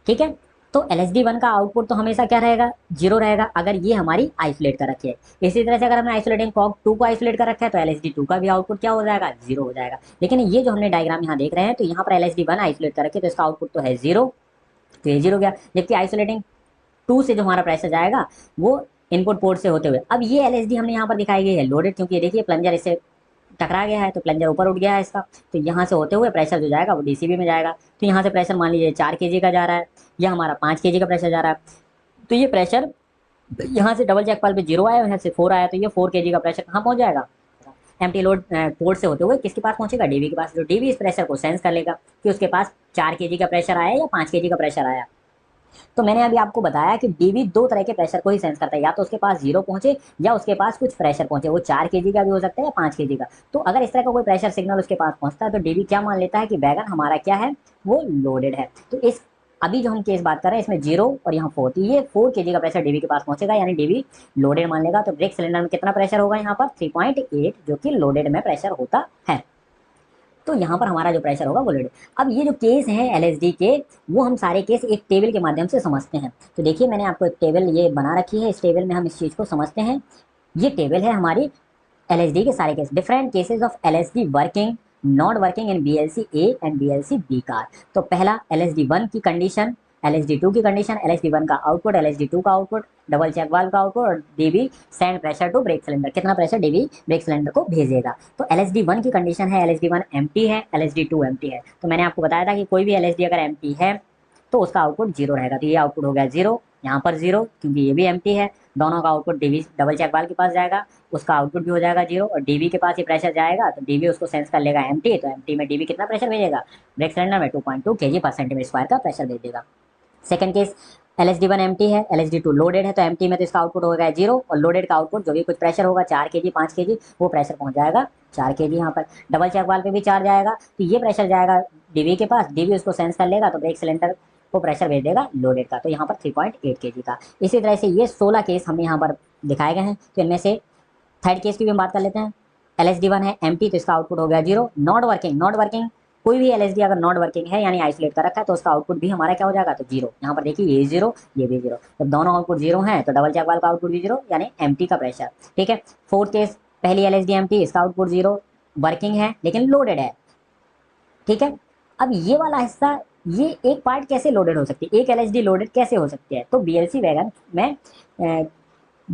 ठीक है, तो एलएसडी 1 का आउटपुट तो हमेशा क्या रहेगा, 0 रहेगा, अगर ये हमारी आइसोलेट कर रखी है। इसी तरह से अगर हमने आइसोलेटिंग कॉक 2 को आइसोलेट कर रखा है तो एलएसडी 2 का भी आउटपुट क्या हो जाएगा, 0 हो जाएगा। लेकिन ये जो हमने डायग्राम यहाँ देख रहे हैं, तो यहाँ पर एलएसडी 1 आइसोलेट कर रखी है तो इसका आउटपुट तो है 0, तो ये 0 गया। जबकि आइसोलेटिंग 2 से जो हमारा प्रेशर जाएगा वो इनपुट पोर्ट से होते हुए, अब ये एलएसडी हमने यहाँ पर दिखाई गई है लोडेड, क्योंकि ये देखिए प्लंजर इससे टकरा गया है तो प्लंजर ऊपर उठ गया है इसका। तो यहाँ से होते हुए प्रेशर जो जाएगा वो डीसीबी में जाएगा। तो यहाँ से प्रेशर मान लीजिए 4 kg का जा रहा है, या हमारा 5 kg का प्रेशर जा रहा है। तो ये प्रेशर यहाँ से डबल चेक वाल्व पे 0 आया, यहाँ से 4 आया, तो ये 4 kg का प्रेशर कहाँ पहुँच जाएगा, एम्प्टी लोड पोर्ट से होते हुए किसके पास पहुँचेगा, डीबी के पास। जो डीबी इस प्रेशर को सेंस कर लेगा कि उसके पास 4 kg का प्रेशर आया या 5 kg का प्रेशर आया। तो मैंने अभी आपको बताया कि डीवी दो तरह के प्रेशर को ही सेंस करता है, या तो उसके पास जीरो पहुंचे या उसके पास कुछ प्रेशर पहुंचे, वो 4 kg का भी हो सकता है या 5 kg का। तो अगर इस तरह का कोई प्रेशर सिग्नल उसके पास पहुंचता है तो डीवी क्या मान लेता है कि वैगन हमारा क्या है, वो लोडेड है। तो इस अभी जो हम केस बात कर रहे हैं इसमें 0 और यहाँ 4, तो ये 4 kg का प्रेशर डीवी के पास पहुंचेगा, यानी डीवी लोडेड मान लेगा। तो ब्रेक सिलेंडर में कितना प्रेशर होगा यहाँ पर 3.8, जो कि लोडेड में प्रेशर होता है। तो यहाँ पर हमारा जो प्रेशर होगा वो लोडेड। अब ये जो केस हैं एलएसडी के, वो हम सारे केस एक टेबल के माध्यम से समझते हैं। तो देखिए मैंने आपको एक टेबल ये बना रखी है, इस टेबल में हम इस चीज़ को समझते हैं। ये टेबल है हमारी एलएसडी के सारे case, different cases of LSD working not working in BLC A and BLC B car. तो पहला एलएसडी 1 की कंडीशन, एलएसडी 2 की कंडीशन, एलएसडी 1 का आउटपुट, एलएसडी 2 का आउटपुट, डबल चेक वाल्व का आउटपुट, और DB send pressure to brake cylinder, कितना pressure DB brake cylinder को भेजेगा। तो एलएसडी 1 की कंडीशन है एलएसडी 1 एम्प्टी है, एलएसडी 2 एम्प्टी है। तो मैंने आपको बताया था कि कोई भी एलएसडी अगर एम्प्टी है तो उसका आउटपुट 0 रहेगा। तो ये आउटपुट हो गया 0, यहाँ पर 0 क्योंकि ये भी एम्प्टी है। दोनों का output DV double check valve के पास जाएगा, उसका आउटपुट भी हो जाएगा 0, और डीवी के पास ये प्रेशर जाएगा तो डीवी उसको सेंस कर लेगा एम्प्टी, तो एम्प्टी में डीवी कितना प्रेशर भेजेगा, ब्रेक सिलेंडर में 2.2 kg पर सेंटीमीटर स्क्वायर का प्रेशर भेज देगा। सेकंड केस, एलएसडी 1 एम्प्टी है, एलएसडी 2 लोडेड है। तो एम्प्टी में तो इसका आउटपुट होगा 0, और लोडेड का आउटपुट जो भी कुछ प्रेशर होगा 4 kg 5 kg, वो प्रेशर पहुंच जाएगा 4 kg। यहाँ पर डबल चेक वाल्व पे भी 4 जाएगा, तो ये प्रेशर जाएगा डीवी के पास, डीवी उसको सेंस कर लेगा तो ब्रेक सिलेंडर को प्रेशर भेज देगा लोडेड का, तो यहाँ पर 3.8 kg का। इसी तरह से ये 16 केस हमें यहाँ पर दिखाए गए हैं। तो इनमें से थर्ड केस की भी हम बात कर लेते हैं। एलएसडी 1 है एम्प्टी, तो इसका आउटपुट हो गया 0, नॉट वर्किंग, नॉट वर्किंग कोई भी एलएसडी अगर नॉट वर्किंग है यानी आइसोलेट कर रखा है तो उसका आउटपुट भी हमारा क्या हो जाएगा, तो 0। यहाँ पर देखिए ये 0 ये भी 0, जब दोनों आउटपुट 0 है तो डबल चेक वाल्व का आउटपुट भी 0, यानी एम्प्टी का प्रेशर। ठीक है, फोर्थ केस, पहली एलएसडी एम्प्टी, इसका आउटपुट 0, वर्किंग है लेकिन लोडेड है। ठीक है, अब ये वाला हिस्सा, ये एक पार्ट कैसे लोडेड हो सकती है, एक एलएसडी लोडेड कैसे हो सकती है। तो बीएलसी वैगन में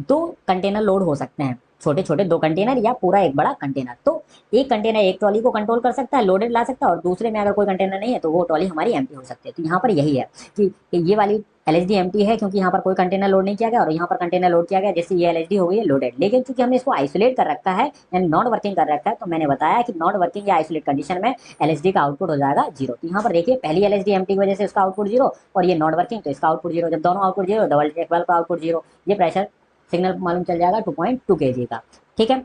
2 कंटेनर लोड हो सकते हैं, छोटे छोटे 2 कंटेनर या पूरा एक बड़ा कंटेनर। तो एक कंटेनर एक ट्रॉली को कंट्रोल कर सकता है, लोडेड ला सकता है, और दूसरे में अगर कोई कंटेनर नहीं है तो वो ट्रॉली हमारी एम्प्टी हो सकती है। तो यहाँ पर यही है कि ये वाली एलएसडी एम्प्टी है क्योंकि यहाँ पर कोई कंटेनर लोड नहीं किया गया, और यहाँ पर कंटेनर लोड किया गया, जैसे ये एलएसडी हो गई है लोडेड। लेकिन चूंकि हमने इसको आइसोलेट कर रखा है यानी नॉट वर्किंग कर रखा है, तो मैंने बताया कि नॉट वर्किंग या आइसोलेट कंडीशन में एलएसडी का आउटपुट हो जाएगा 0। तो यहाँ पर देखिए पहली एलएसडी एम्प्टी की वजह से उसका आउटपुट 0, और ये नॉट वर्किंग तो इसका आउटपुट 0। जब दोनों आउटपुट 0, डबल चेक वाल्व का आउटपुट 0, ये प्रेशर सिग्नल मालूम चल जाएगा 2.2 kg का। ठीक है,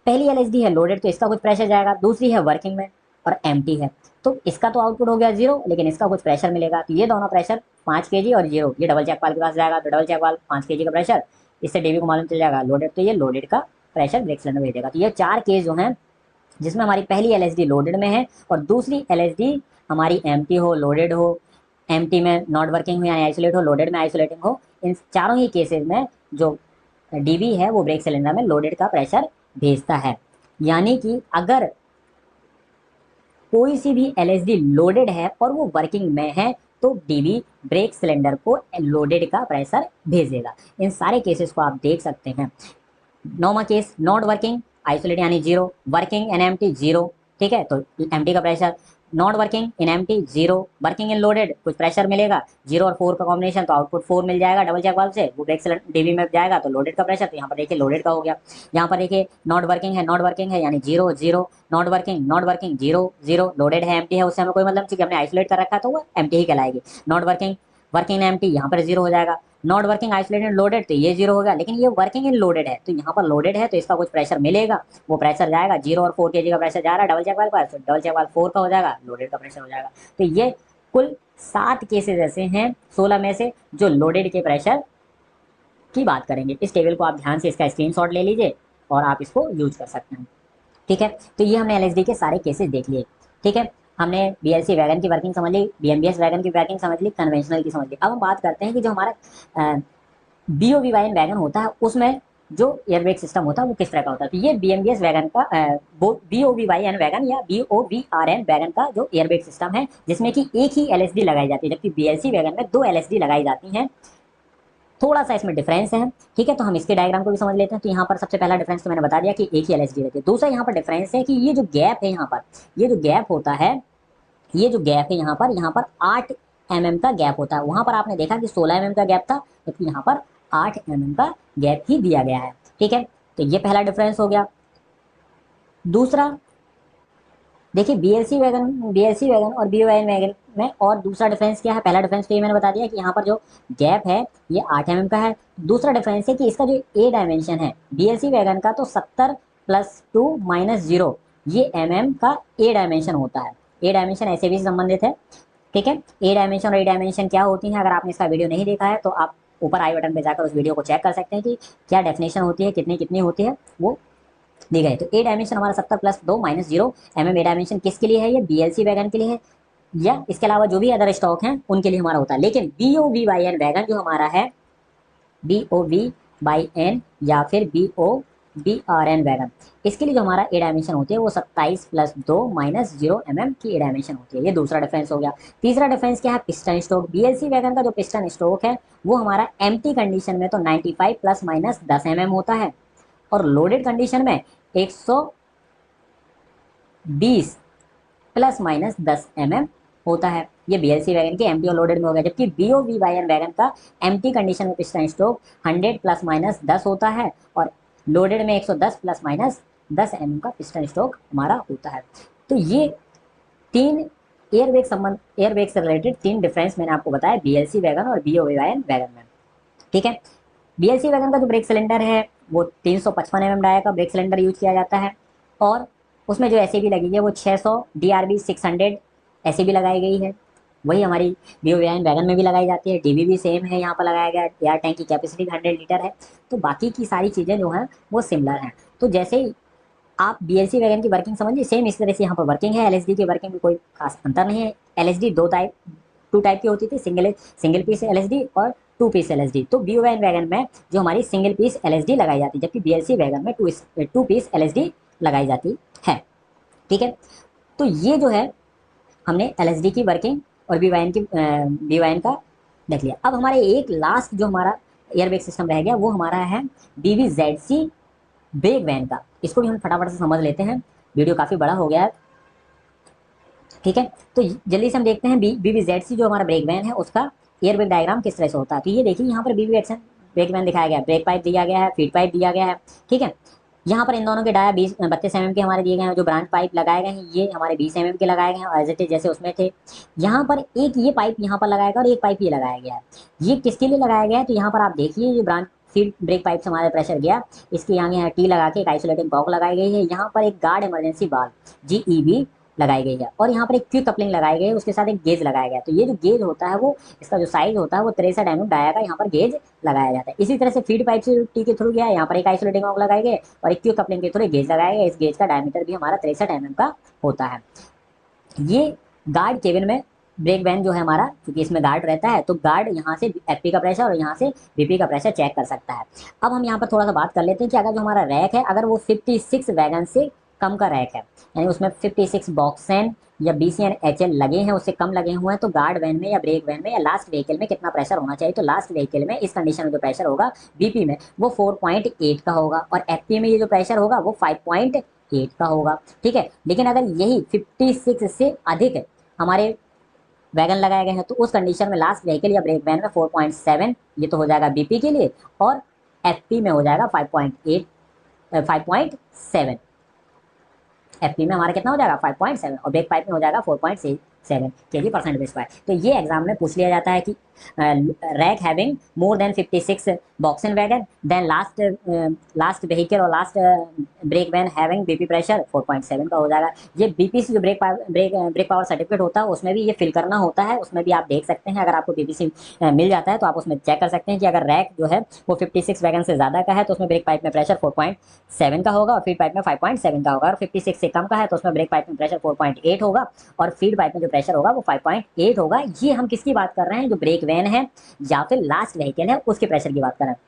पहली एलएसडी है लोडेड तो इसका कुछ प्रेशर जाएगा, दूसरी है वर्किंग में और एम्प्टी है, तो इसका तो आउटपुट हो गया 0 लेकिन इसका कुछ प्रेशर मिलेगा। तो ये दोनों प्रेशर 5 kg और 0, ये डबल चेक वाल्व के पास जाएगा, तो डबल चेक वाल्व 5 kg का प्रेशर, इससे डीवी को मालूम चल जाएगा लोडेड, तो ये लोडेड का प्रेशर ब्रेक सिलेंडर भेजेगा। तो ये 4 केस जो हैं जिसमें हमारी पहली एलएसडी लोडेड में है और दूसरी एलएसडी हमारी एम्प्टी हो, लोडेड हो, एम्प्टी में नॉट वर्किंग हो यानी आइसोलेट हो, लोडेड में आइसोलेटिंग हो, इन चारों ही केसेस में जो डीबी है वो ब्रेक सिलेंडर में लोडेड का प्रेशर भेजता है। यानी कि अगर कोई सी भी एलएसडी लोडेड है और वो वर्किंग में है तो डीबी ब्रेक सिलेंडर को लोडेड का प्रेशर भेजेगा। इन सारे केसेस को आप देख सकते हैं। नौवां केस, नॉट वर्किंग आइसोलेट यानी 0, वर्किंग इन एम्प्टी 0। ठीक है, तो एम्प्टी का pressure, not working in empty 0, working in loaded कुछ प्रेशर मिलेगा 0 और 4 का कॉम्बिनेशन, तो आउटपुट 4 मिल जाएगा डबल चेक वाल्व से, वो ब्रेक सिलेंडर डीवी में जाएगा तो लोडेड का प्रेशर। तो यहाँ पर देखिए लोडेड का हो गया। यहाँ पर देखिए नॉट वर्किंग है, नॉट वर्किंग है यानी 0 0, नॉट वर्किंग 0 0, लोडेड है एम्प्टी है उससे हमें कोई मतलब नहीं, हमने आइसोलेट कर रखा है तो वो एम्प्टी ही कहलाएगी। नॉट वर्किंग, वर्किंग एम्प्टी यहाँ पर 0 हो जाएगा। नॉट वर्किंग आइसोलेटेड लोडेड तो ये 0 हो गया, लेकिन ये वर्किंग इन लोडेड है तो यहाँ पर लोडेड है तो इसका कुछ प्रेशर मिलेगा, वो प्रेशर जाएगा 0 और 4 kg का प्रेशर जा रहा है डबल चेक वाल्व पर, तो डबल चेक वाल्व 4 का हो जाएगा, लोडेड का प्रेशर हो जाएगा। तो ये कुल 7 केसेस ऐसे हैं 16 में से जो लोडेड के प्रेशर की बात करेंगे। इस टेबल को आप ध्यान से इसका स्क्रीनशॉट ले लीजिए और आप इसको यूज कर सकते हैं। ठीक है, तो ये हमने एलएसडी के सारे केसेस देख लिए। ठीक है, हमने बीएलसी वैगन की वर्किंग समझ ली, बीएमबीएस वैगन की वर्किंग समझ ली, कन्वेंशनल की समझ ली। अब हम बात करते हैं कि जो हमारा बीओवीवाईएन वैगन होता है उसमें जो एयरबैग सिस्टम होता है वो किस तरह का होता है। तो ये बीएमबीएस वैगन का बीओवीवाईएन वैगन या बीओवीआरएन वैगन का जो एयरबैग सिस्टम है जिसमें कि एक ही एलएसडी लगाई जाती है, जबकि बीएलसी वैगन में 2 एलएसडी लगाई जाती हैं। थोड़ा सा इसमें डिफरेंस है। ठीक है, तो हम इसके डायग्राम को भी समझ लेते हैं। तो यहाँ पर सबसे पहला डिफरेंस तो मैंने बता दिया कि एक ही एलएसडी रहती है। दूसरा यहाँ पर डिफरेंस है कि ये जो गैप है यहाँ पर, ये जो गैप होता है, ये जो गैप है यहाँ पर 8 mm का गैप होता है। वहां पर आपने देखा कि 16 mm का गैप था, जबकि यहाँ पर 8 mm का गैप ही दिया गया है। ठीक है, तो ये पहला डिफरेंस हो गया। दूसरा, देखिए बीएलसी वैगन और बीओवाईएन वैगन में और दूसरा डिफरेंस क्या है। पहला डिफरेंस तो ये मैंने बता दिया कि यहाँ पर जो गैप है ये 8 mm का है। दूसरा डिफरेंस है कि इसका जो ए डायमेंशन है बीएलसी वैगन का, तो 70+2 - 0 ये mm का ए डायमेंशन होता है। ए डायमेंशन ऐसे भी संबंधित है, ठीक है। ए डायमेंशन और ए डायमेंशन क्या होती है, अगर आपने इसका वीडियो नहीं देखा है तो आप ऊपर आई बटन पे जाकर उस वीडियो को चेक कर सकते हैं कि क्या डेफिनेशन होती है, कितनी कितनी होती है, वो दी गई। तो ए डायमेंशन हमारा 70+2 - 0 ए डायमेंशन किसके लिए है, ये बीएलसी वैगन के लिए है, या इसके अलावा जो भी अदर स्टॉक हैं उनके लिए हमारा होता है। लेकिन BOV/N वैगन जो हमारा है, BOV/N या फिर BOBRN वैगन, इसके लिए जो हमारा ए डायमेंशन होती है वो 27+2 - 0 mm की ए डायमेंशन होती है। ये दूसरा डिफरेंस हो गया। तीसरा डिफरेंस क्या है, पिस्टन स्ट्रोक। बीएलसी वैगन का जो पिस्टन स्ट्रोक है वो हमारा एम्प्टी कंडीशन में तो 95+- 10 mm होता है, और लोडेड कंडीशन में 120+- 10 mm होता है। ये बीएलसी वैगन के एम्प्टी और लोडेड में हो गया। जबकि BOV/N वैगन का एम्प्टी कंडीशन में पिस्टन स्ट्रोक 100+- 10 होता है, और लोडेड में 110+- 10 mm का पिस्टन स्ट्रोक हमारा होता है। तो ये तीन एयरबैग से रिलेटेड तीन डिफरेंस मैंने आपको बताया बीएलसी वैगन और BOV/N वैगन में, ठीक है। बीएलसी वैगन का जो ब्रेक सिलेंडर है वो 355 mm डाया का ब्रेक सिलेंडर यूज किया जाता है, और उसमें जो एसएबी लगी है वो 600 DRB 600 एसएबी लगाई गई है। वही हमारी BOV/N वैगन में भी लगाई जाती है। डीबी भी सेम है, यहाँ पर लगाया गया है। एयर टैंक की कैपेसिटी 100 लीटर है। तो बाकी की सारी चीज़ें जो हैं वो सिमिलर हैं। तो जैसे ही आप बीएलसी वैगन की वर्किंग समझिए, सेम इस तरह से यहाँ पर वर्किंग है। एलएसडी की वर्किंग में कोई खास अंतर नहीं है। एलएसडी टू टाइप की होती थी, सिंगल पीस एलएसडी और 2 पीस एलएसडी। तो BOV/N वैगन में जो हमारी सिंगल पीस एलएसडी लगाई जाती है, जबकि बीएलसी वैगन में 2 पीस एलएसडी लगाई जाती है, ठीक है। तो ये जो है हमने एलएसडी की वर्किंग और BOV/N का देख लिया। अब हमारे एक लास्ट जो हमारा एयरबैग सिस्टम रह गया वो हमारा है BBZC ब्रेक वैन का। इसको भी हम फटाफट से समझ लेते हैं, वीडियो काफ़ी बड़ा हो गया है, ठीक है। तो जल्दी से हम देखते हैं BBZC जो हमारा ब्रेक वैन है उसका एयरबैग डायग्राम किस तरह से होता है। तो ये देखिए यहाँ पर BBZC ब्रेक वैन दिखाया गया है, ब्रेक पाइप दिया गया है, फीड पाइप दिया गया है, ठीक है। यहाँ पर इन दोनों के डाया 32 mm के हमारे दिए गए हैं। जो ब्रांच पाइप लगाए गए हैं ये हमारे 20 mm के लगाए गए हैं, और एज इट इज जैसे उसमें थे। यहाँ पर एक ये पाइप यहाँ पर लगाया गया और एक पाइप ये लगाया गया है। ये किसके लिए लगाया गया है, तो यहाँ पर आप देखिए ये ब्रांच फीड ब्रेक पाइप से हमारा प्रेशर गया, इसके यहाँ टी लगा के एक आइसोलेटिंग कॉक लगाई गई है। यहाँ पर एक गार्ड इमरजेंसी वाल्व GEV लगाई गई है, और यहाँ पर एक क्विक कपलिंग लगाई गई है, उसके साथ एक गेज लगाया गया है। तो ये जो गेज होता है वो, इसका जो साइज होता है वो 63 mm डाया का यहाँ पर गेज लगाया जाता है। इसी तरह से फीड पाइप से टी के थ्रू गया, यहाँ पर एक आइसोलेटिंग कॉक लगाई गई और एक क्विक कपलिंग के थ्रू गेज लगाया गया। इस गेज का डायमीटर भी हमारा 63 mm का होता है। ये गार्ड केबिन में ब्रेक वैन जो है हमारा, क्योंकि इसमें गार्ड रहता है तो गार्ड यहाँ से FP का प्रेशर और यहाँ से BP का प्रेशर चेक कर सकता है। अब हम यहाँ पर थोड़ा सा बात कर लेते हैं कि अगर जो हमारा रैक है, अगर वो 56 वैगन से कम का रैक है, यानी उसमें 56 बॉक्सन या BCN HL लगे हैं, उससे कम लगे हुए हैं, तो गार्ड वैन में या ब्रेक वैन में या लास्ट व्हीकल में कितना प्रेशर होना चाहिए। तो लास्ट व्हीकल में इस कंडीशन में जो प्रेशर होगा BP में वो 4.8 का होगा, और FP में ये जो प्रेशर होगा वो 5.8 का होगा, ठीक है। लेकिन अगर यही 56 से अधिक हमारे वैगन लगाए गए हैं तो उस कंडीशन में लास्ट व्हीकल या ब्रेक वैन में 4.7 ये तो हो जाएगा BP के लिए, और FP में हो जाएगा 5.7। FP में हमारा कितना हो जाएगा 5.7, और ब्रेक पाइप में हो जाएगा 4.7 kg परसेंट बेस पाइप। तो ये एग्जाम में पूछ लिया जाता है कि rack having more than 56 BOXN wagon then last vehicle और last brake van having BP pressure 4.7 का हो जाएगा। ये BP से जो ब्रेक पावर सर्टिफिकेट होता है उसमें भी ये फिल करना होता है, उसमें भी आप देख सकते हैं। अगर आपको BBC मिल जाता है तो आप उसमें चेक कर सकते हैं कि अगर रैक जो है वो 56 वैगन से ज़्यादा का है तो उसमें ब्रेक पाइप में प्रेशर 4.7 का होगा और फीड पाइप में 5.7 का होगा, और 56 से कम का है तो उसमें ब्रेक पाइप में प्रेशर 4.8 होगा और फीड पाइप में जो प्रेशर होगा वो 5.8 होगा। ये हम किसकी बात कर रहे हैं, जो ब्रेक वैन है या फिर लास्ट व्हीकल है उसके प्रेशर की बात कर रहे हैं।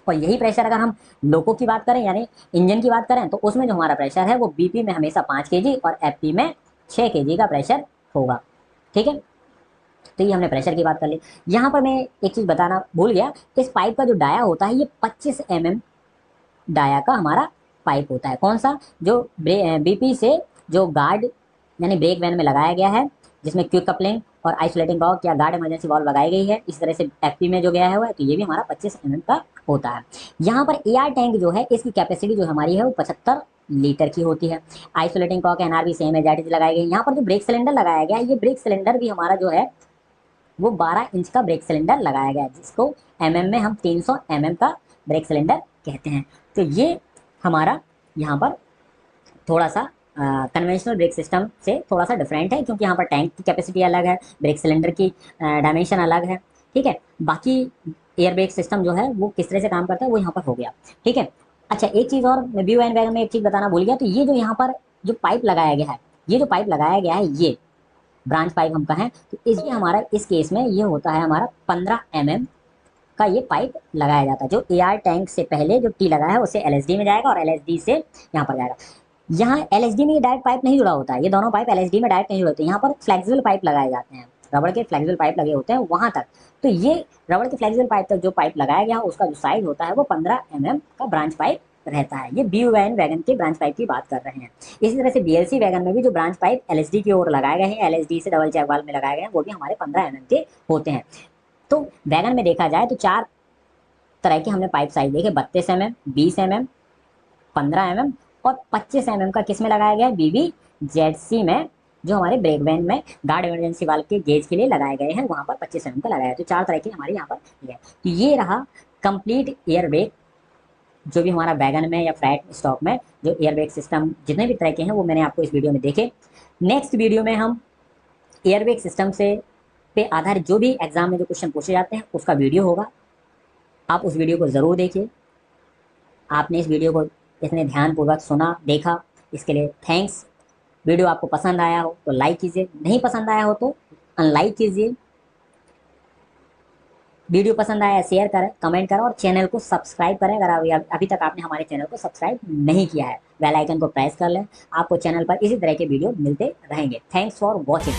और यही प्रेशर अगर हम लोको की बात करें यानी इंजन की बात करें तो उसमें जो हमारा प्रेशर है वो BP में हमेशा 5 kg और FP में 6 kg का प्रेशर होगा, ठीक है। तो ये हमने प्रेशर की बात कर ली। यहाँ पर मैं एक चीज़ बताना भूल गया, इस पाइप का जो डाया होता है ये 25 mm डाया का हमारा पाइप होता है। कौन सा, जो BP से जो गार्ड यानी ब्रेक वैन में लगाया गया है, जिसमें क्विक कपलिंग और आइसोलेटिंग कॉक या गार्ड इमरजेंसी वाल्व लगाई गई है। इस तरह से FP में जो गया है तो ये भी हमारा 25 mm का होता है। यहाँ पर AR टैंक जो है इसकी कैपेसिटी जो हमारी है वो 75 लीटर की होती है। आइसोलेटिंग कॉक एनआरबी सेम है, दैट इज लगाई गई। यहाँ पर जो ब्रेक सिलेंडर लगाया गया है, ये ब्रेक सिलेंडर भी हमारा जो है वो 12 इंच का ब्रेक सिलेंडर लगाया गया है, जिसको में हम 300 का ब्रेक सिलेंडर कहते हैं। तो ये हमारा यहाँ पर थोड़ा सा कन्वेंशनल ब्रेक सिस्टम से थोड़ा सा डिफरेंट है, क्योंकि यहाँ पर टैंक की कैपेसिटी अलग है, ब्रेक सिलेंडर की डायमेंशन अलग है। ठीक है, बाकी एयर ब्रेक सिस्टम जो है वो किस तरह से काम करता है वो यहाँ पर हो गया। ठीक है, अच्छा एक चीज़ और मैं BYD वैगन में एक चीज़ बताना भूल गया। तो ये जो यहाँ पर जो पाइप लगाया गया है, ये जो पाइप लगाया गया है, ये ब्रांच पाइप हम कहें तो इसलिए हमारा इस केस में ये होता है हमारा 15 का ये पाइप लगाया जाता है। जो एआर टैंक से पहले जो टी लगा है उससे LSD में जाएगा और LSD से यहाँ पर जाएगा। यहाँ LSD में ये डायरेक्ट पाइप नहीं जुड़ा होता है, ये दोनों पाइप LSD में डायरेक्ट नहीं जुड़े होते, यहाँ पर फ्लेक्सिबल पाइप लगाए जाते हैं, रबड़ के फ्लेक्सिबल पाइप लगे होते हैं वहाँ तक। तो ये रबड़ के फ्लेक्सिबल पाइप तक जो पाइप लगाया गया उसका जो साइज होता है वो 15 का ब्रांच पाइप रहता है। ये BYD वैगन के ब्रांच पाइप की बात कर रहे हैं। इसी तरह से BLC वैगन में भी जो ब्रांच पाइप LSD की ओर लगाए गए हैं, LSD से डबल चैक वाल्व में लगाए गए हैं, वो भी हमारे 15 के होते हैं। तो वैगन में देखा जाए तो 4 तरह के हमने पाइप साइज देखे, 32 20 15 और 25 का किस में लगाया गया है, BBZC में, जो हमारे ब्रेक वैन में गार्ड इमरजेंसी वाल्व के गेज के लिए लगाए गए हैं, वहाँ पर 25 का लगाया है। तो 4 तरह के हमारे यहाँ पर है। तो ये रहा कंप्लीट एयर ब्रेक, जो भी हमारा वैगन में या फ्लैट स्टॉक में जो एयर ब्रेक सिस्टम जितने भी तरह के हैं वो मैंने आपको इस वीडियो में देखे। नेक्स्ट वीडियो में हम एयर ब्रेक सिस्टम से पे आधारित जो भी एग्जाम में जो क्वेश्चन पूछे जाते हैं उसका वीडियो होगा, आप उस वीडियो को ज़रूर देखिए। आपने इस वीडियो को इतने ध्यानपूर्वक सुना देखा, इसके लिए थैंक्स। वीडियो आपको पसंद आया हो तो लाइक कीजिए, नहीं पसंद आया हो तो अनलाइक कीजिए। वीडियो पसंद आया शेयर करें, कमेंट करें और चैनल को सब्सक्राइब करें अगर अभी तक आपने हमारे चैनल को सब्सक्राइब नहीं किया है। बेल आइकन को प्रेस कर लें, आपको चैनल पर इसी तरह के वीडियो मिलते रहेंगे। Thanks for watching.